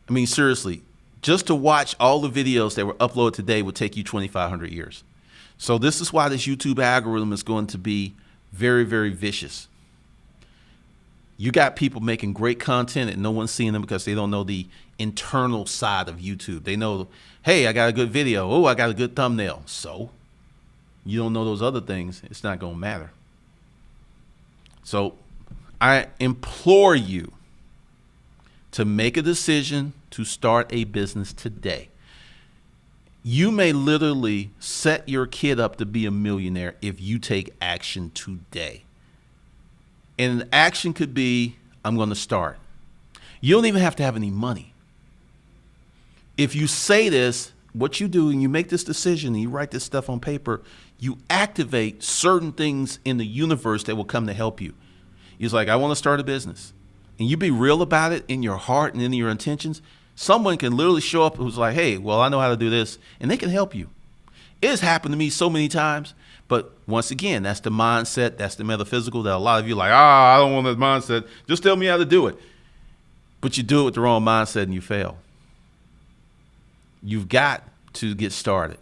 I mean, seriously, Just to watch all the videos that were uploaded today would take you 2,500 years. So this is why this YouTube algorithm is going to be very, very vicious. You got people making great content and no one's seeing them because they don't know the internal side of YouTube. They know, hey, I got a good video. Oh, I got a good thumbnail. So you don't know those other things. It's not going to matter. So I implore you to make a decision to start a business today. You may literally set your kid up to be a millionaire if you take action today. And action could be, I'm going to start. You don't even have to have any money. If you say this, what you do and you make this decision and you write this stuff on paper, you activate certain things in the universe that will come to help you. It's like, I want to start a business. And you be real about it in your heart and in your intentions. Someone can literally show up who's like, hey, well, I know how to do this, and they can help you. It has happened to me so many times, but once again, that's the mindset, that's the metaphysical that a lot of you are like, I don't want that mindset. Just tell me how to do it. But you do it with the wrong mindset and you fail. You've got to get started.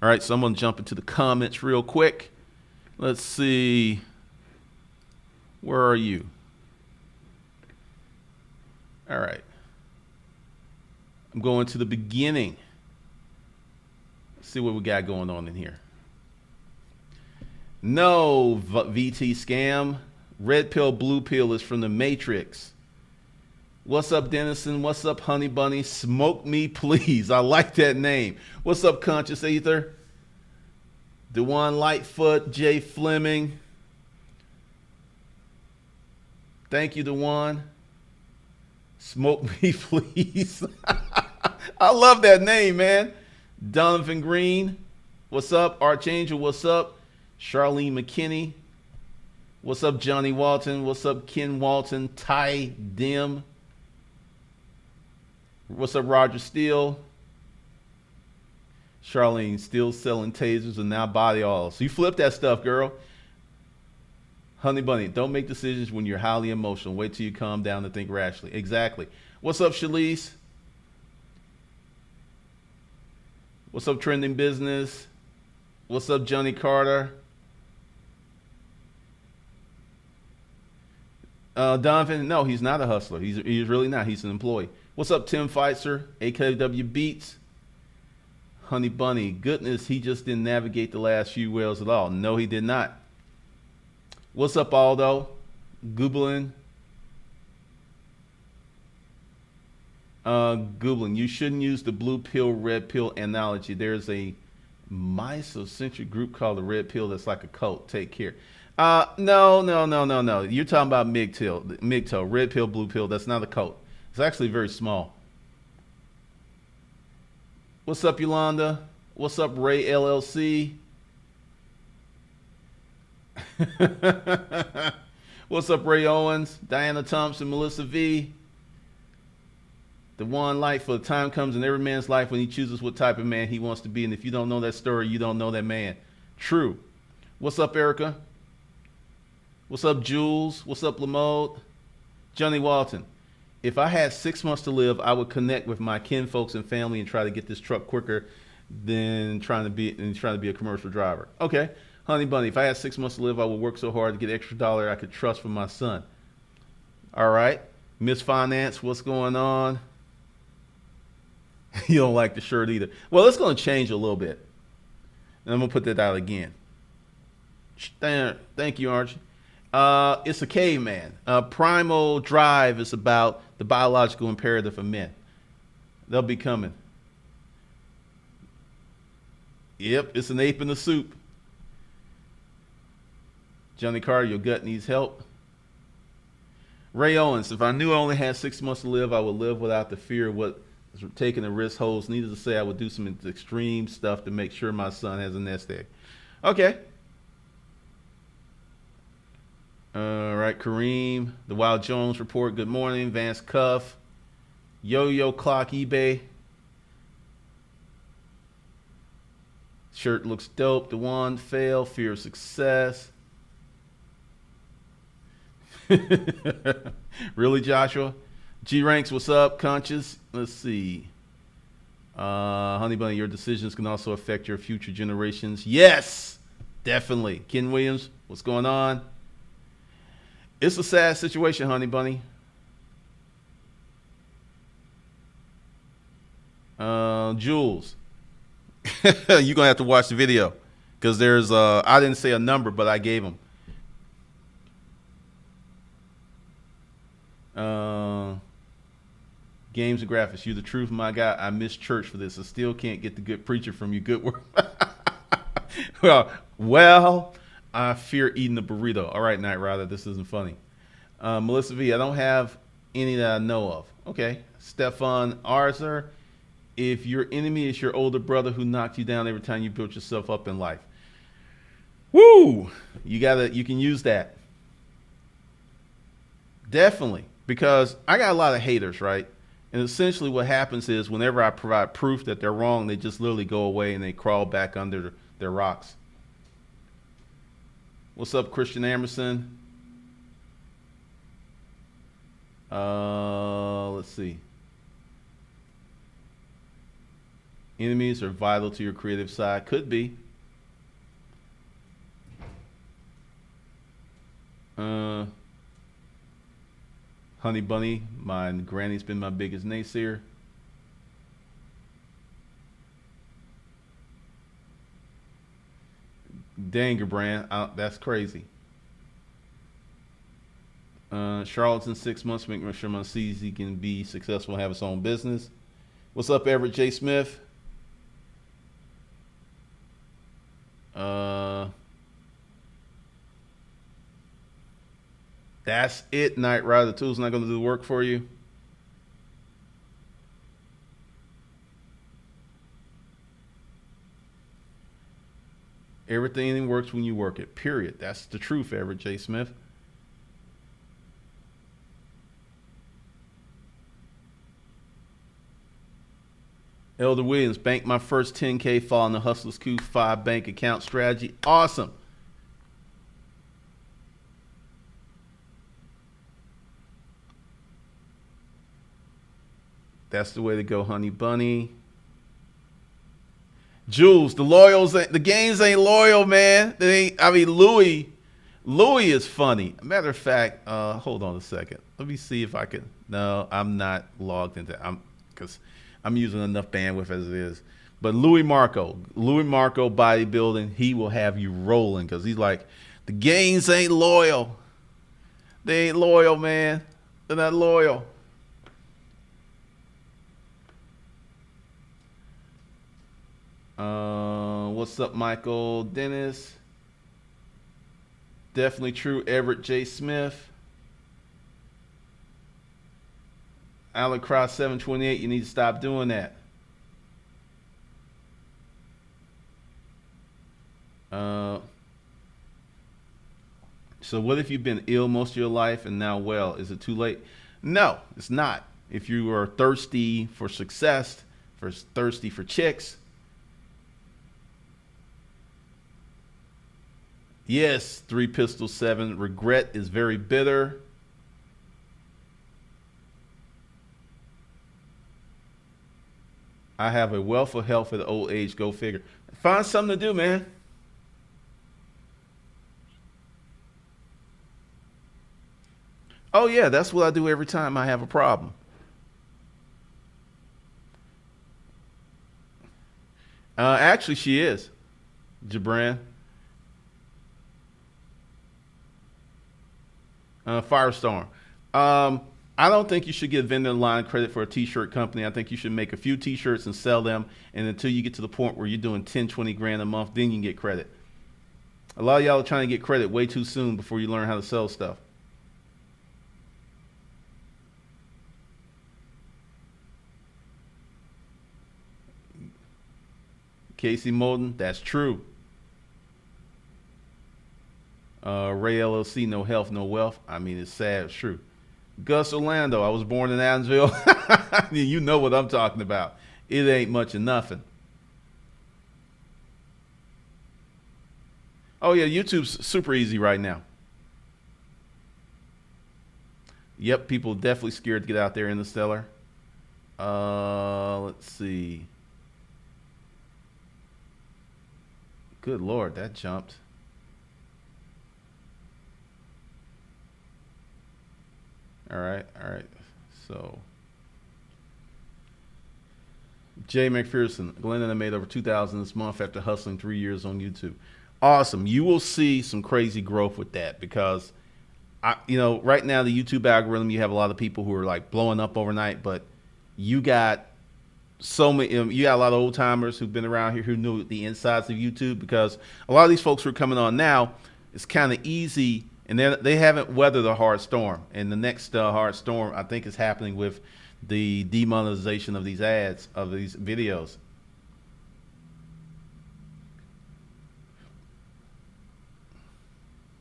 All right, so I'm going to jump into the comments real quick. Let's see. Where are you? All right. I'm going to the beginning. Let's see what we got going on in here. No, VT scam. Red pill, blue pill is from the Matrix. What's up, Dennison? What's up, Honey Bunny? Smoke me, please. I like that name. What's up, Conscious Ether? Dewan Lightfoot, Jay Fleming. Thank you, Dewan. Smoke me, please. I love that name, man. Donovan Green. What's up? Archangel, what's up? Charlene McKinney. What's up, Johnny Walton? What's up, Ken Walton? Ty Dim. What's up, Roger Steele? Charlene, still selling tasers and now body oil. So you flip that stuff, girl. Honey Bunny, don't make decisions when you're highly emotional. Wait till you calm down and think rationally. Exactly. What's up, Shalise? What's up, Trending Business? What's up, Johnny Carter? Donovan, no, he's not a hustler. He's really not. He's an employee. What's up, Tim Feitzer? AKW Beats. Honey Bunny, goodness, he just didn't navigate the last few whales at all. No, he did not. What's up, Aldo? Googling. Googling. You shouldn't use the blue pill, red pill analogy. There's a misocentric group called the red pill that's like a cult. Take care. No. You're talking about MGTOW. Red pill, blue pill. That's not a cult. It's actually very small. What's up, Yolanda? What's up, Ray LLC? What's up, Ray Owens? Diana Thompson, Melissa V. The one life for the time comes in every man's life when he chooses what type of man he wants to be. And if you don't know that story, you don't know that man. True. What's up, Erica? What's up, Jules? What's up, Lamode? Johnny Walton. If I had 6 months to live, I would connect with my kin folks and family and try to get this truck quicker than trying to be a commercial driver. Okay. Honey Bunny, if I had 6 months to live, I would work so hard to get extra dollar I could trust for my son. All right. Miss Finance, what's going on? You don't like the shirt either. Well, it's going to change a little bit. And I'm going to put that out again. Thank you, Archie. It's a caveman. Primal Drive is about the biological imperative of men. They'll be coming. Yep, it's an ape in the soup. Johnny Carter, your gut needs help. Ray Owens, if I knew I only had 6 months to live, I would live without the fear of what taking the risk holds. Needless to say, I would do some extreme stuff to make sure my son has a nest egg. Okay. All right, Kareem, the Wild Jones report. Good morning, Vance Cuff, Yo-Yo Clock, eBay. Shirt looks dope. The one fail, fear of success. Really, Joshua? G Ranks, what's up? Conscious. Let's see. Honey Bunny, your decisions can also affect your future generations. Yes, definitely. Ken Williams, what's going on? It's a sad situation, Honey Bunny. Jules, you're gonna have to watch the video because there's I didn't say a number, but I gave them. Uh, Games and graphics, you the truth, my guy. I miss church for this. I still can't get the good preacher from you. Good work. well, I fear eating a burrito. All right, Night Rider, this isn't funny. Melissa V, I don't have any that I know of. Okay. Stefan Arzer, if your enemy is your older brother who knocked you down every time you built yourself up in life. Woo! You can use that. Definitely. Because I got a lot of haters, right? And essentially what happens is whenever I provide proof that they're wrong, they just literally go away and they crawl back under their rocks. What's up, Christian Emerson? Let's see. Enemies are vital to your creative side. Could be. Honey Bunny, my granny's been my biggest naysayer. Danger brand, that's crazy. Charlotte's in 6 months, making sure my sees he can be successful and have his own business. What's up, Everett J. Smith? That's it, Night Rider. The tool's not going to do the work for you. Everything works when you work it, period. That's the truth, Everett J. Smith. Elder Williams, banked my first 10K following the Hustlers Q5 bank account strategy. Awesome. That's the way to go, Honey Bunny. Jules, the games ain't loyal, man. Louis is funny. Matter of fact, hold on a second. Let me see if I can. No, I'm not logged into. Because I'm using enough bandwidth as it is. But Louis Marco bodybuilding, he will have you rolling because he's like, the games ain't loyal. They ain't loyal, man. They're not loyal. What's up, Michael Dennis? Definitely true, Everett J. Smith. Alec Cross 728, you need to stop doing that. So what if you've been ill most of your life and now well? Is it too late? No, it's not. If you are thirsty for success, thirsty for chicks, yes, 3 Pistol 7. Regret is very bitter. I have a wealth of health at old age. Go figure. Find something to do, man. Oh, yeah, that's what I do every time I have a problem. Actually, she is. Jabran. Firestorm. I don't think you should get vendor line credit for a t-shirt company. I think you should make a few t-shirts and sell them. And until you get to the point where you're doing 10, 20 grand a month, then you can get credit. A lot of y'all are trying to get credit way too soon before you learn how to sell stuff. Casey Molden, that's true. Ray LLC, no health, no wealth. I mean, it's sad, it's true. Gus Orlando, I was born in Adamsville. You know what I'm talking about. It ain't much of nothing. Oh, yeah, YouTube's super easy right now. Yep, people definitely scared to get out there in the stellar. Let's see. Good Lord, that jumped. All right, all right. So, Jay McPherson, Glenn and I made over 2,000 this month after hustling 3 years on YouTube. Awesome. You will see some crazy growth with that because right now the YouTube algorithm, you have a lot of people who are like blowing up overnight, but you got so many, you got a lot of old timers who've been around here who knew the insides of YouTube because a lot of these folks who are coming on now, it's kind of easy and they haven't weathered a hard storm. And the next hard storm, I think, is happening with the demonetization of these ads, of these videos.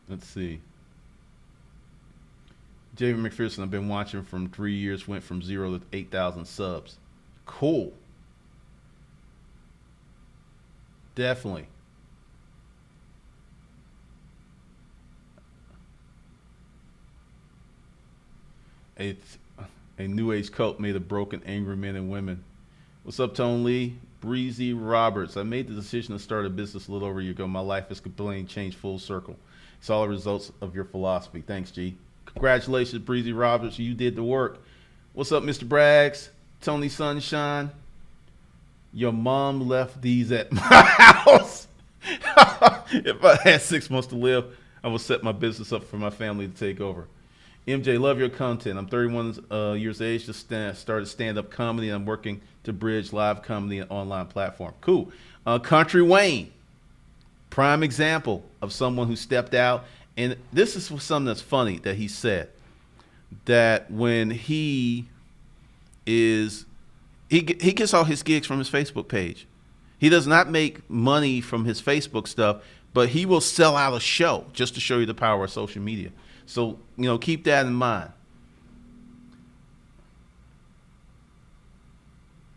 Let's see. David McPherson, I've been watching from 3 years, went from 0 to 8,000 subs. Cool. Definitely. It's a new age cult made of broken, angry men and women. What's up, Tone Lee? Breezy Roberts. I made the decision to start a business a little over a year ago. My life has completely changed full circle. It's all the results of your philosophy. Thanks, G. Congratulations, Breezy Roberts. You did the work. What's up, Mr. Braggs? Tony Sunshine. Your mom left these at my house. If I had 6 months to live, I would set my business up for my family to take over. MJ, love your content. I'm 31 years of age. Just started stand-up comedy. I'm working to bridge live comedy and online platform. Cool. Country Wayne, prime example of someone who stepped out. And this is something that's funny that he said, that when he gets all his gigs from his Facebook page. He does not make money from his Facebook stuff, but he will sell out a show just to show you the power of social media. So, keep that in mind.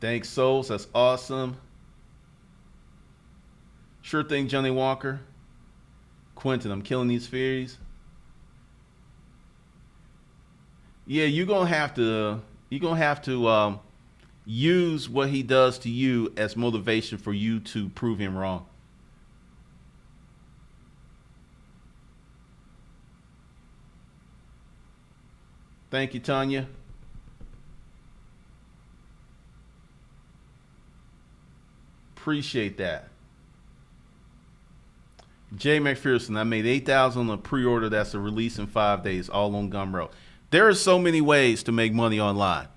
Thanks, Souls. That's awesome. Sure thing, Johnny Walker. Quentin, I'm killing these fairies. Yeah, you're gonna have to use what he does to you as motivation for you to prove him wrong. Thank you, Tanya. Appreciate that. Jay McPherson, I made 8,000 on a pre-order that's a release in 5 days, all on Gumroad. There are so many ways to make money online.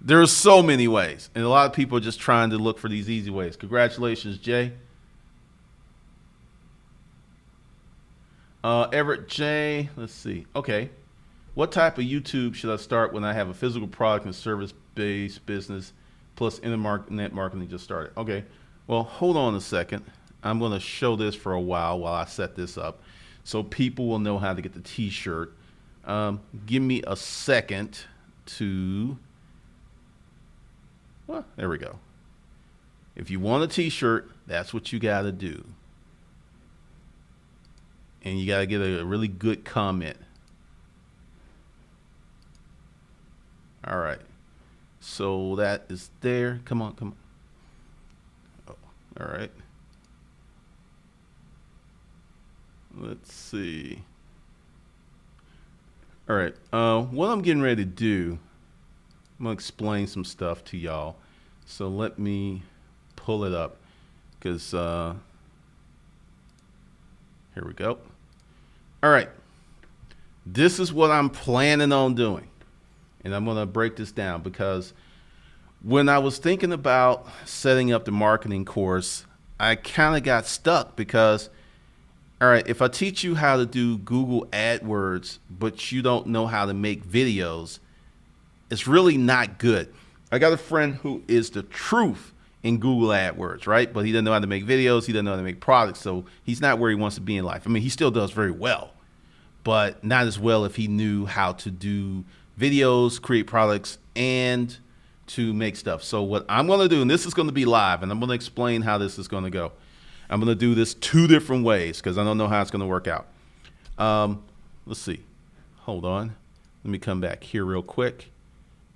There are so many ways, and a lot of people are just trying to look for these easy ways. Congratulations, Jay. Everett J, let's see. Okay. What type of YouTube should I start when I have a physical product and service-based business plus internet marketing just started? Okay. Well, hold on a second. I'm going to show this for a while I set this up so people will know how to get the t-shirt. Give me a second to, well, there we go. If you want a t-shirt, that's what you got to do. And you got to get a really good comment. All right. So that is there. Come on, come on. Oh, all right. Let's see. All right. What I'm getting ready to do, I'm going to explain some stuff to y'all. So let me pull it up because here we go. All right. This is what I'm planning on doing. And I'm going to break this down because when I was thinking about setting up the marketing course, I kind of got stuck because, all right, if I teach you how to do Google AdWords, but you don't know how to make videos, it's really not good. I got a friend who is the truth in Google AdWords, right? But he doesn't know how to make videos. He doesn't know how to make products. So he's not where he wants to be in life. I mean, he still does very well, but not as well if he knew how to do videos, create products, and to make stuff. So what I'm going to do, and this is going to be live, and I'm going to explain how this is going to go. I'm going to do this 2 different ways because I don't know how it's going to work out. Let's see. Hold on. Let me come back here real quick.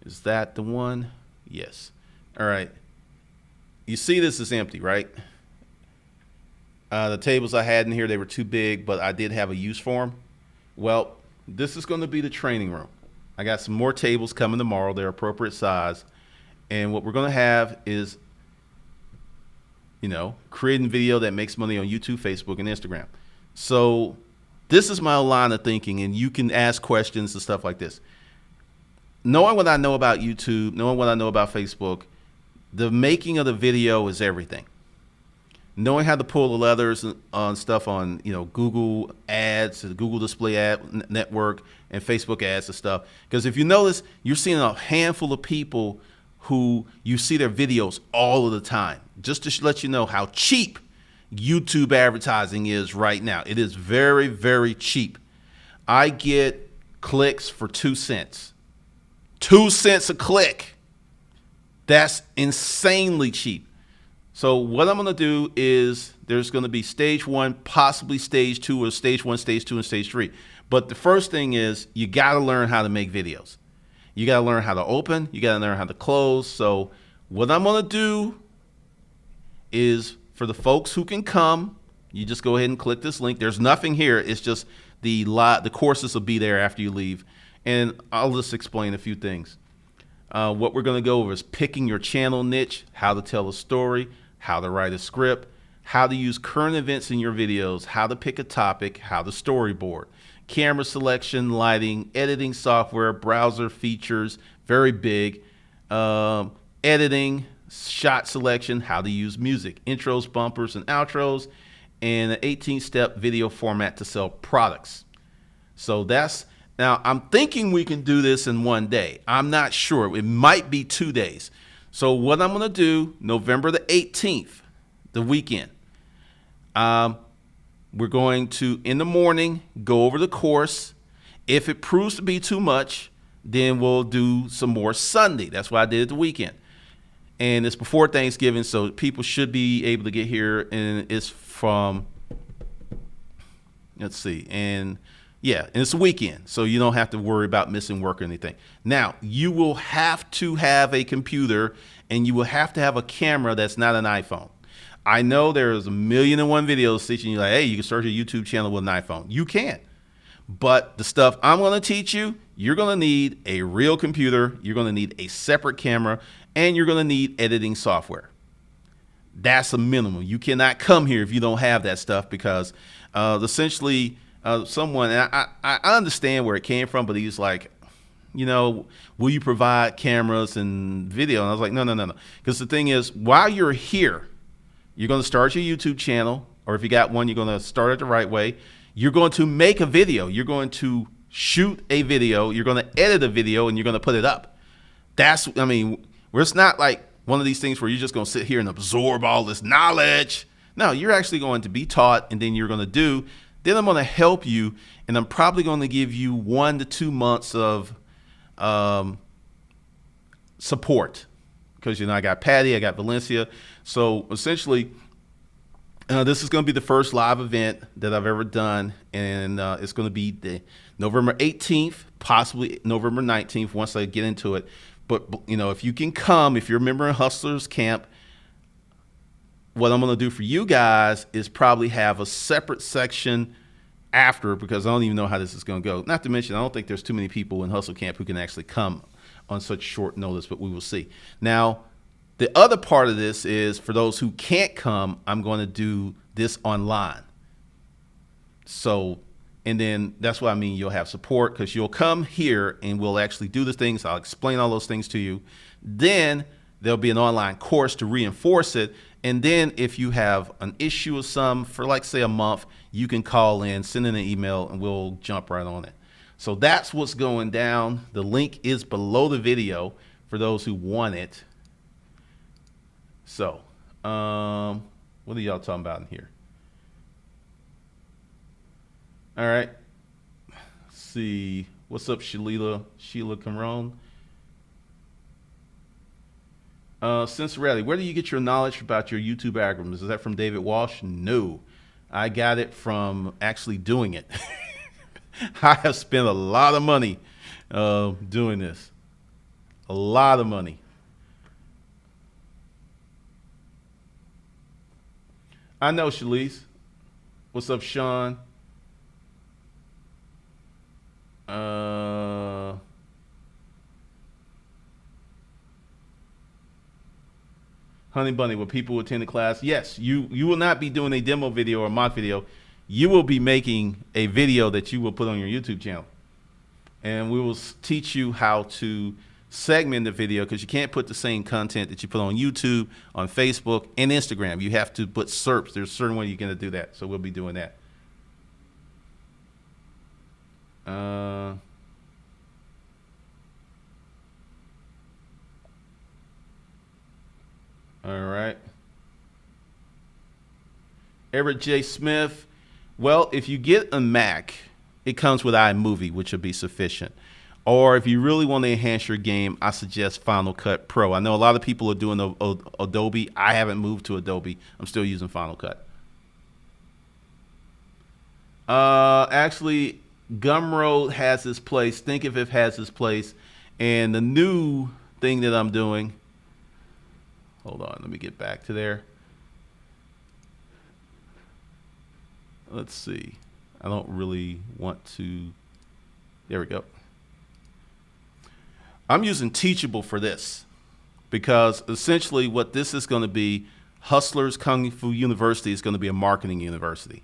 Is that the one? Yes. All right. You see this is empty, right? The tables I had in here, they were too big, but I did have a use for them. Well, this is going to be the training room. I got some more tables coming tomorrow. They're appropriate size. And what we're going to have is, creating video that makes money on YouTube, Facebook, and Instagram. So this is my line of thinking, and you can ask questions and stuff like this. Knowing what I know about YouTube, knowing what I know about Facebook, the making of the video is everything. Knowing how to pull the levers on stuff on, Google ads, Google display ad network, and Facebook ads and stuff. Because if you notice, you're seeing a handful of people who you see their videos all of the time. Just to let you know how cheap YouTube advertising is right now. It is very, very cheap. I get clicks for 2 cents. 2 cents a click. That's insanely cheap. So what I'm going to do is there's going to be stage 1, possibly stage 2, or stage 1, stage 2, and stage 3. But the first thing is you got to learn how to make videos. You got to learn how to open. You got to learn how to close. So what I'm going to do is for the folks who can come, you just go ahead and click this link. There's nothing here. It's just the courses will be there after you leave. And I'll just explain a few things. What we're going to go over is picking your channel niche, how to tell a story, how to write a script, how to use current events in your videos, how to pick a topic, how to storyboard, camera selection, lighting, editing software, browser features, very big, editing, shot selection, how to use music, intros, bumpers, and outros, and an 18-step video format to sell products. So now I'm thinking we can do this in one day. I'm not sure. It might be 2 days. So what I'm going to do, November the 18th, the weekend, we're going to, in the morning, go over the course. If it proves to be too much, then we'll do some more Sunday. That's what I did at the weekend. And it's before Thanksgiving, so people should be able to get here. And it's from, let's see, and it's a weekend, so you don't have to worry about missing work or anything. Now, you will have to have a computer, and you will have to have a camera that's not an iPhone. I know there's 1,000,001 videos teaching you like, hey, you can start your YouTube channel with an iPhone. You can. But the stuff I'm going to teach you, you're going to need a real computer, you're going to need a separate camera, and you're going to need editing software. That's a minimum. You cannot come here if you don't have that stuff because essentially someone, and I understand where it came from, but he's like, will you provide cameras and video? And I was like, no. Because the thing is, while you're here, you're going to start your YouTube channel, or if you got one, you're going to start it the right way. You're going to make a video. You're going to shoot a video. You're going to edit a video, and you're going to put it up. Where it's not like one of these things where you're just going to sit here and absorb all this knowledge. No, you're actually going to be taught, and then you're going to do. Then I'm going to help you, and I'm probably going to give you 1 to 2 months of support because, I got Patty, I got Valencia. So essentially, this is going to be the first live event that I've ever done, and it's going to be the November 18th, possibly November 19th once I get into it. But, if you can come, if you're a member of Hustlers Camp, what I'm going to do for you guys is probably have a separate section after, because I don't even know how this is going to go. Not to mention, I don't think there's too many people in Hustle Camp who can actually come on such short notice, but we will see. Now, the other part of this is for those who can't come, I'm going to do this online. So, and then that's what I mean. You'll have support because you'll come here and we'll actually do the things. I'll explain all those things to you. Then there'll be an online course to reinforce it. And then if you have an issue with some for like say a month, you can call in, send in an email, and we'll jump right on it. So that's what's going down. The link is below the video for those who want it. So, what are y'all talking about in here? All right. Let's see. What's up, Sheila Cameron? Cincinnati, where do you get your knowledge about your YouTube algorithms? Is that from David Walsh? No, I got it from actually doing it. I have spent a lot of money doing this. A lot of money. I know, Shalise. What's up, Sean? Uh, Honey Bunny, will people attend the class? Yes, you will not be doing a demo video or mock video. You will be making a video that you will put on your YouTube channel. And we will teach you how to segment the video, because you can't put the same content that you put on YouTube, on Facebook, and Instagram. You have to put SERPs. There's a certain way you're going to do that. So we'll be doing that. All right. Everett J. Smith. Well, if you get a Mac, it comes with iMovie, which will be sufficient. Or if you really want to enhance your game, I suggest Final Cut Pro. I know a lot of people are doing Adobe. I haven't moved to Adobe. I'm still using Final Cut. Actually, Gumroad has its place. Think if it has its place. And the new thing that I'm doing, hold on, let me get back to there. Let's see. I don't really want to. There we go. I'm using Teachable for this, because essentially what this is going to be, Hustlers Kung Fu University is going to be a marketing university.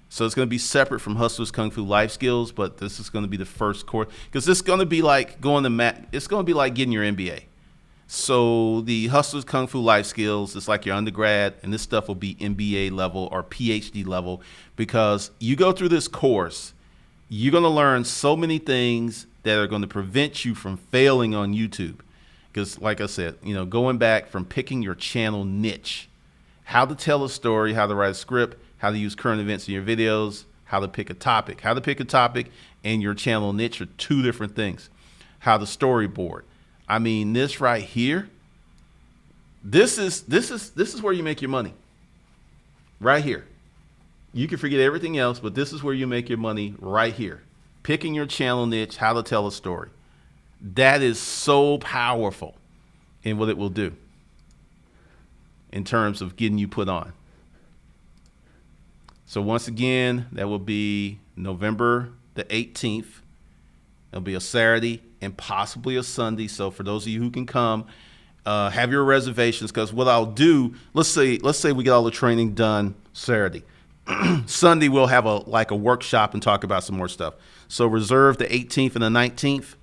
So it's going to be separate from Hustlers Kung Fu Life Skills, but this is going to be the first course, because it's going to be like going to it's going to be like getting your MBA. So the Hustlers Kung Fu Life Skills is like your undergrad, and this stuff will be MBA level or PhD level, because you go through this course, you're going to learn so many things that are going to prevent you from failing on YouTube. Because like I said, you know, going back from picking your channel niche, how to tell a story, how to write a script, how to use current events in your videos, how to pick a topic. How to pick a topic and your channel niche are two different things. How to storyboard. I mean, this right here, this is where you make your money. Right here. You can forget everything else, but this is where you make your money, right here. Picking your channel niche, how to tell a story. That is so powerful in what it will do in terms of getting you put on. So once again, that will be November the 18th. It'll be a Saturday and possibly a Sunday. So for those of you who can come, have your reservations, because what I'll do, let's say we get all the training done Saturday. Sunday we'll have a workshop and talk about some more stuff. So reserve the 18th and the 19th.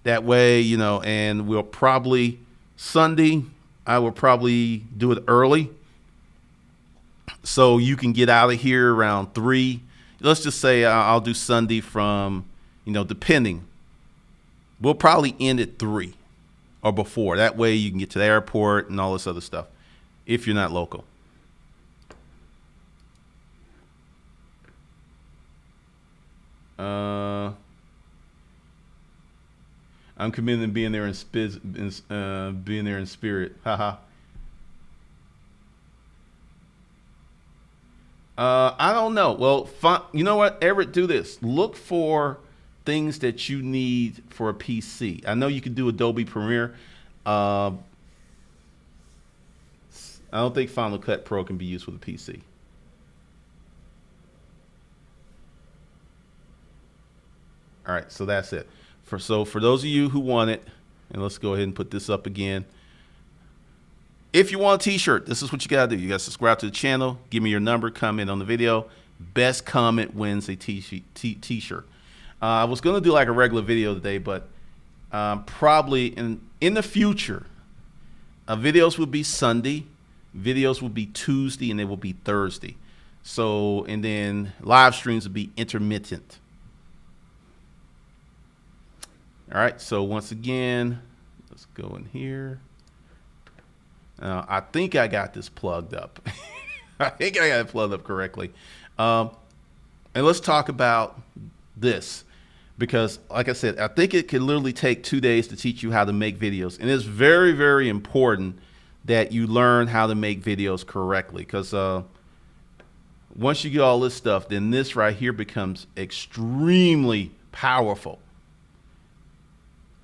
That way, you know, and we'll probably Sunday, I will probably do it early, so you can get out of here around 3. Let's just say I'll do Sunday from, you know, depending. We'll probably end at 3 or before. That way you can get to the airport and all this other stuff if you're not local. I'm committed to being there in spirit. Haha. I don't know. Well, you know what, Everett, do this. Look for things that you need for a PC. I know you can do Adobe Premiere. I don't think Final Cut Pro can be used with a PC. All right, so that's it. For those of you who want it, and let's go ahead and put this up again. If you want a t-shirt, this is what you got to do. You got to subscribe to the channel, give me your number, comment on the video. Best comment wins a t-shirt. I was going to do like a regular video today, but probably in the future, videos will be Sunday, videos will be Tuesday, and they will be Thursday. So, and then live streams will be intermittent. All right, so once again, let's go in here. I think I got this plugged up. I think I got it plugged up correctly. And let's talk about this, because like I said, I think it can literally take 2 days to teach you how to make videos. And it's very, very important that you learn how to make videos correctly, because once you get all this stuff, then this right here becomes extremely powerful.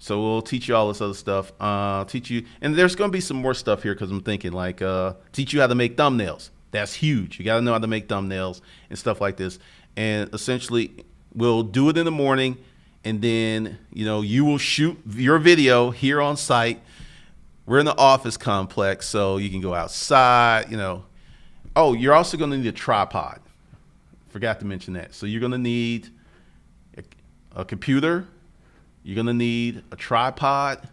So we'll teach you all this other stuff. Teach you, and there's going to be some more stuff here, because I'm thinking like teach you how to make thumbnails. That's huge. You got to know how to make thumbnails and stuff like this. And essentially, we'll do it in the morning, and then you will shoot your video here on site. We're in the office complex, so you can go outside. Oh, you're also going to need a tripod. Forgot to mention that. So you're going to need a computer. You're going to need a tripod,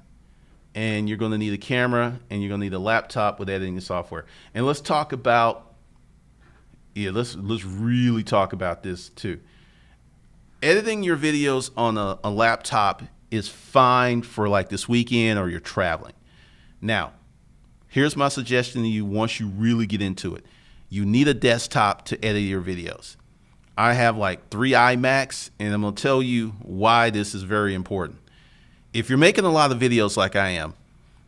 and you're going to need a camera, and you're going to need a laptop with editing software. And let's talk about, let's really talk about this too. Editing your videos on a laptop is fine for like this weekend or you're traveling. Now, here's my suggestion to you once you really get into it. You need a desktop to edit your videos. I have like 3 iMacs, and I'm going to tell you why this is very important. If you're making a lot of videos like I am,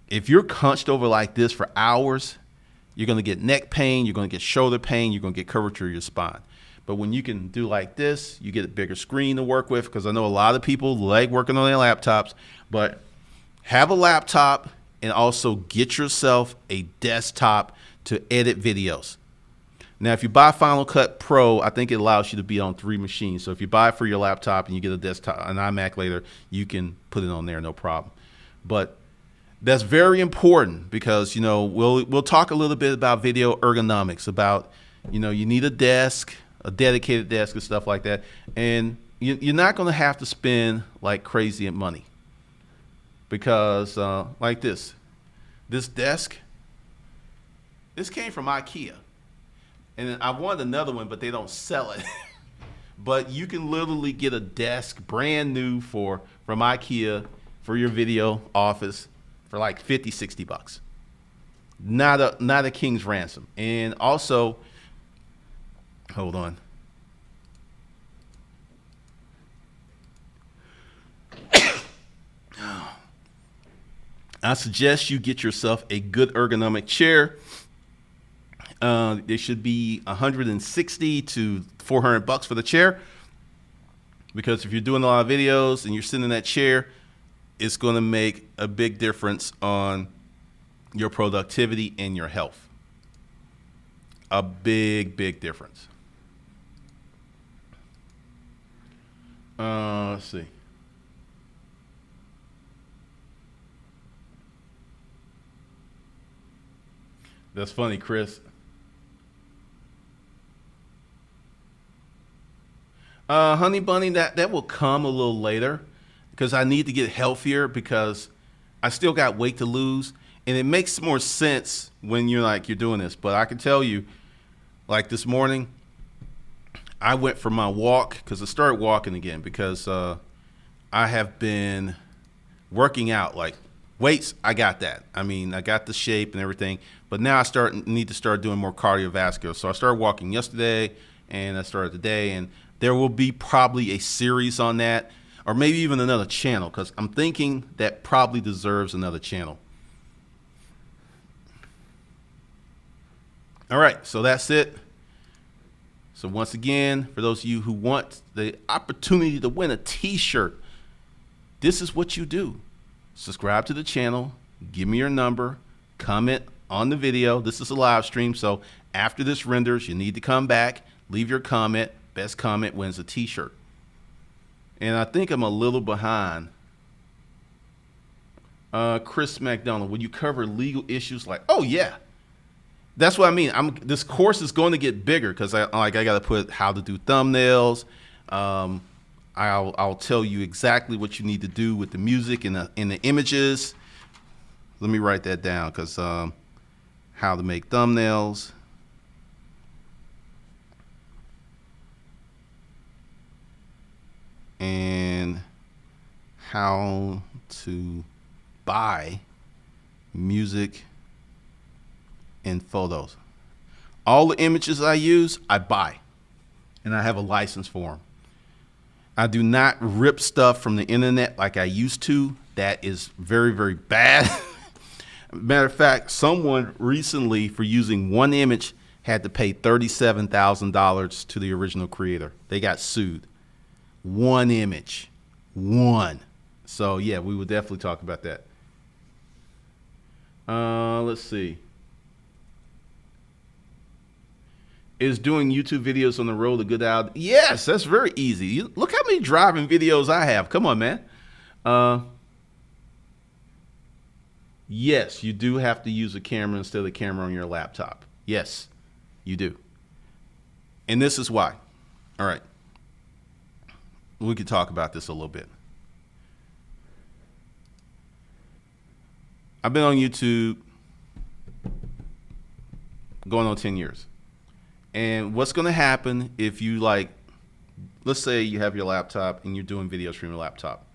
if you're hunched over like this for hours, you're going to get neck pain, you're going to get shoulder pain, you're going to get curvature of your spine. But when you can do like this, you get a bigger screen to work with, because I know a lot of people like working on their laptops. But have a laptop and also get yourself a desktop to edit videos. Now, if you buy Final Cut Pro, I think it allows you to be on 3 machines. So if you buy it for your laptop and you get a desktop, an iMac later, you can put it on there, no problem. But that's very important because, we'll talk a little bit about video ergonomics, about, you need a desk, a dedicated desk and stuff like that. And you're not going to have to spend like crazy at money because like this desk, this came from IKEA. And I wanted another one, but they don't sell it. But you can literally get a desk brand new from IKEA for your video office for like $50-$60. Not a king's ransom. And also, hold on. I suggest you get yourself a good ergonomic chair. They should be $160 to $400 for the chair, because if you're doing a lot of videos and you're sitting in that chair, it's going to make a big difference on your productivity and your health. A big difference. Let's see. That's funny, Chris. Honey Bunny, that will come a little later because I need to get healthier because I still got weight to lose. And it makes more sense when you're doing this. But I can tell you, like this morning, I went for my walk because I started walking again because I have been working out. Like weights, I got that. I mean, I got the shape and everything. But now I need to start doing more cardiovascular. So I started walking yesterday and I started today. And there will be probably a series on that, or maybe even another channel, because I'm thinking that probably deserves another channel. All right, so that's it. So once again, for those of you who want the opportunity to win a t-shirt, this is what you do. Subscribe to the channel, give me your number, comment on the video. This is a live stream, so after this renders, you need to come back, leave your comment. Best comment wins a t-shirt. And I think I'm a little behind. Chris McDonald, will you cover legal issues oh yeah. That's what I mean. This course is going to get bigger because I got to put how to do thumbnails. I'll tell you exactly what you need to do with the music and the images. Let me write that down because how to make thumbnails. And how to buy music and photos. All the images I use, I buy. And I have a license for them. I do not rip stuff from the internet like I used to. That is very, very bad. Matter of fact, someone recently, for using one image, had to pay $37,000 to the original creator. They got sued. One image. One. So, yeah, we will definitely talk about that. Let's see. Is doing YouTube videos on the road a good idea? Yes, that's very easy. Look how many driving videos I have. Come on, man. Uh, yes, you do have to use a camera instead of the camera on your laptop. Yes, you do. And this is why. All right. We could talk about this a little bit. I've been on YouTube going on 10 years. And what's going to happen if you, like, let's say you have your laptop and you're doing videos from your laptop.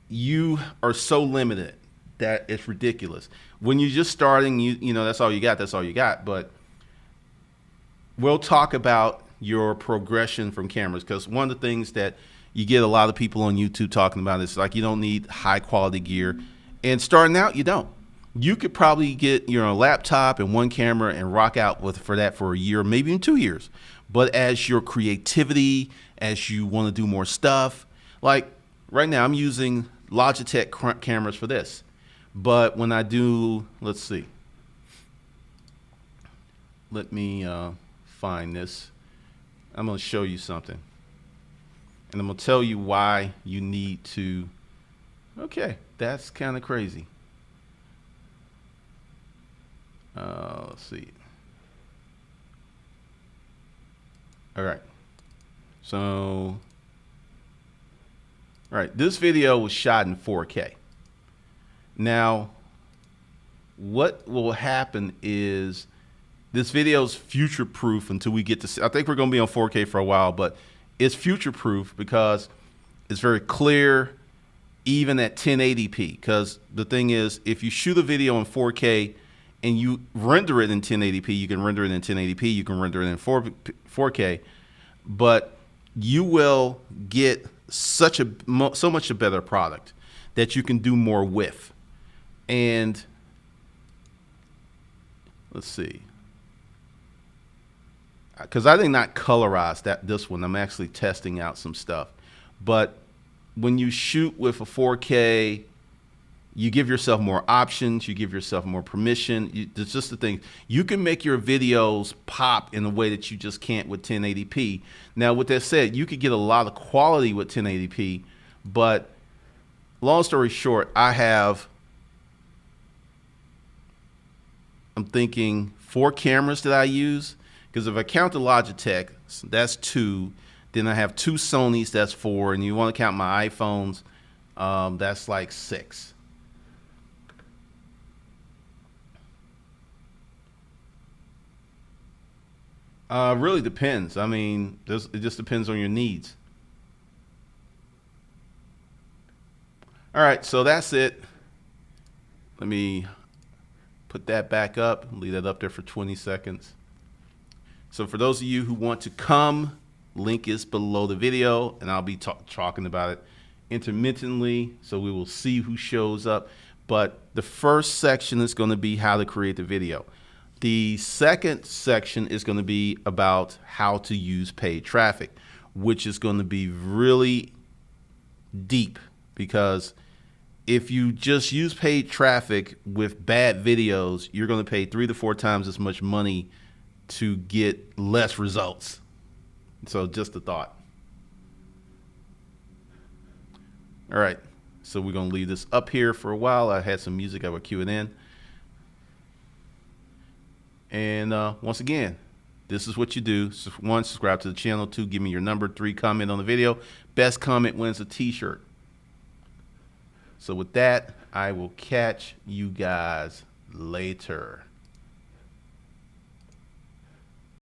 You are so limited that it's ridiculous. When you're just starting, you know, that's all you got. That's all you got. But we'll talk about your progression from cameras, because one of the things that you get a lot of people on YouTube talking about is like you don't need high quality gear. And starting out, you don't. You could probably get your laptop and one camera and rock out with for that for a year, maybe even 2 years. But as your creativity, as you want to do more stuff, like right now I'm using Logitech cameras for this. But when I do, let's see. Let me find this. I'm going to show you something. And I'm going to tell you why you need to. Okay, that's kind of crazy. Let's see. All right. So, all right, this video was shot in 4K. Now, what will happen is this video is future proof until we get to, I think we're going to be on 4K for a while, but it's future proof because it's very clear, even at 1080p. Because the thing is, if you shoot a video in 4K and you render it in 1080p, you can render it in 1080p, you can render it in 4K, but you will get so much a better product that you can do more with. And let's see, because I did not colorize this one. I'm actually testing out some stuff. But when you shoot with a 4K, you give yourself more options. You give yourself more permission. It's just the thing. You can make your videos pop in a way that you just can't with 1080p. Now, with that said, you could get a lot of quality with 1080p. But long story short, I'm thinking 4 cameras that I use. Because if I count the Logitech, that's 2. Then I have 2 Sonys, that's 4. And you want to count my iPhones, that's like 6. Really depends. I mean, it just depends on your needs. All right, so that's it. Let me put that back up, leave that up there for 20 seconds. So for those of you who want to come, link is below the video, and I'll be talking about it intermittently, so we will see who shows up. But the first section is going to be how to create the video. The second section is going to be about how to use paid traffic, which is going to be really deep, because if you just use paid traffic with bad videos, you're going to pay 3 to 4 times as much money to get less results. So just a thought. All right, so we're going to leave this up here for a while. I had some music, I will cue it in. And once again, this is what you do. 1, subscribe to the channel. 2, give me your number. 3, comment on the video. Best comment wins a t-shirt. So with that, I will catch you guys later.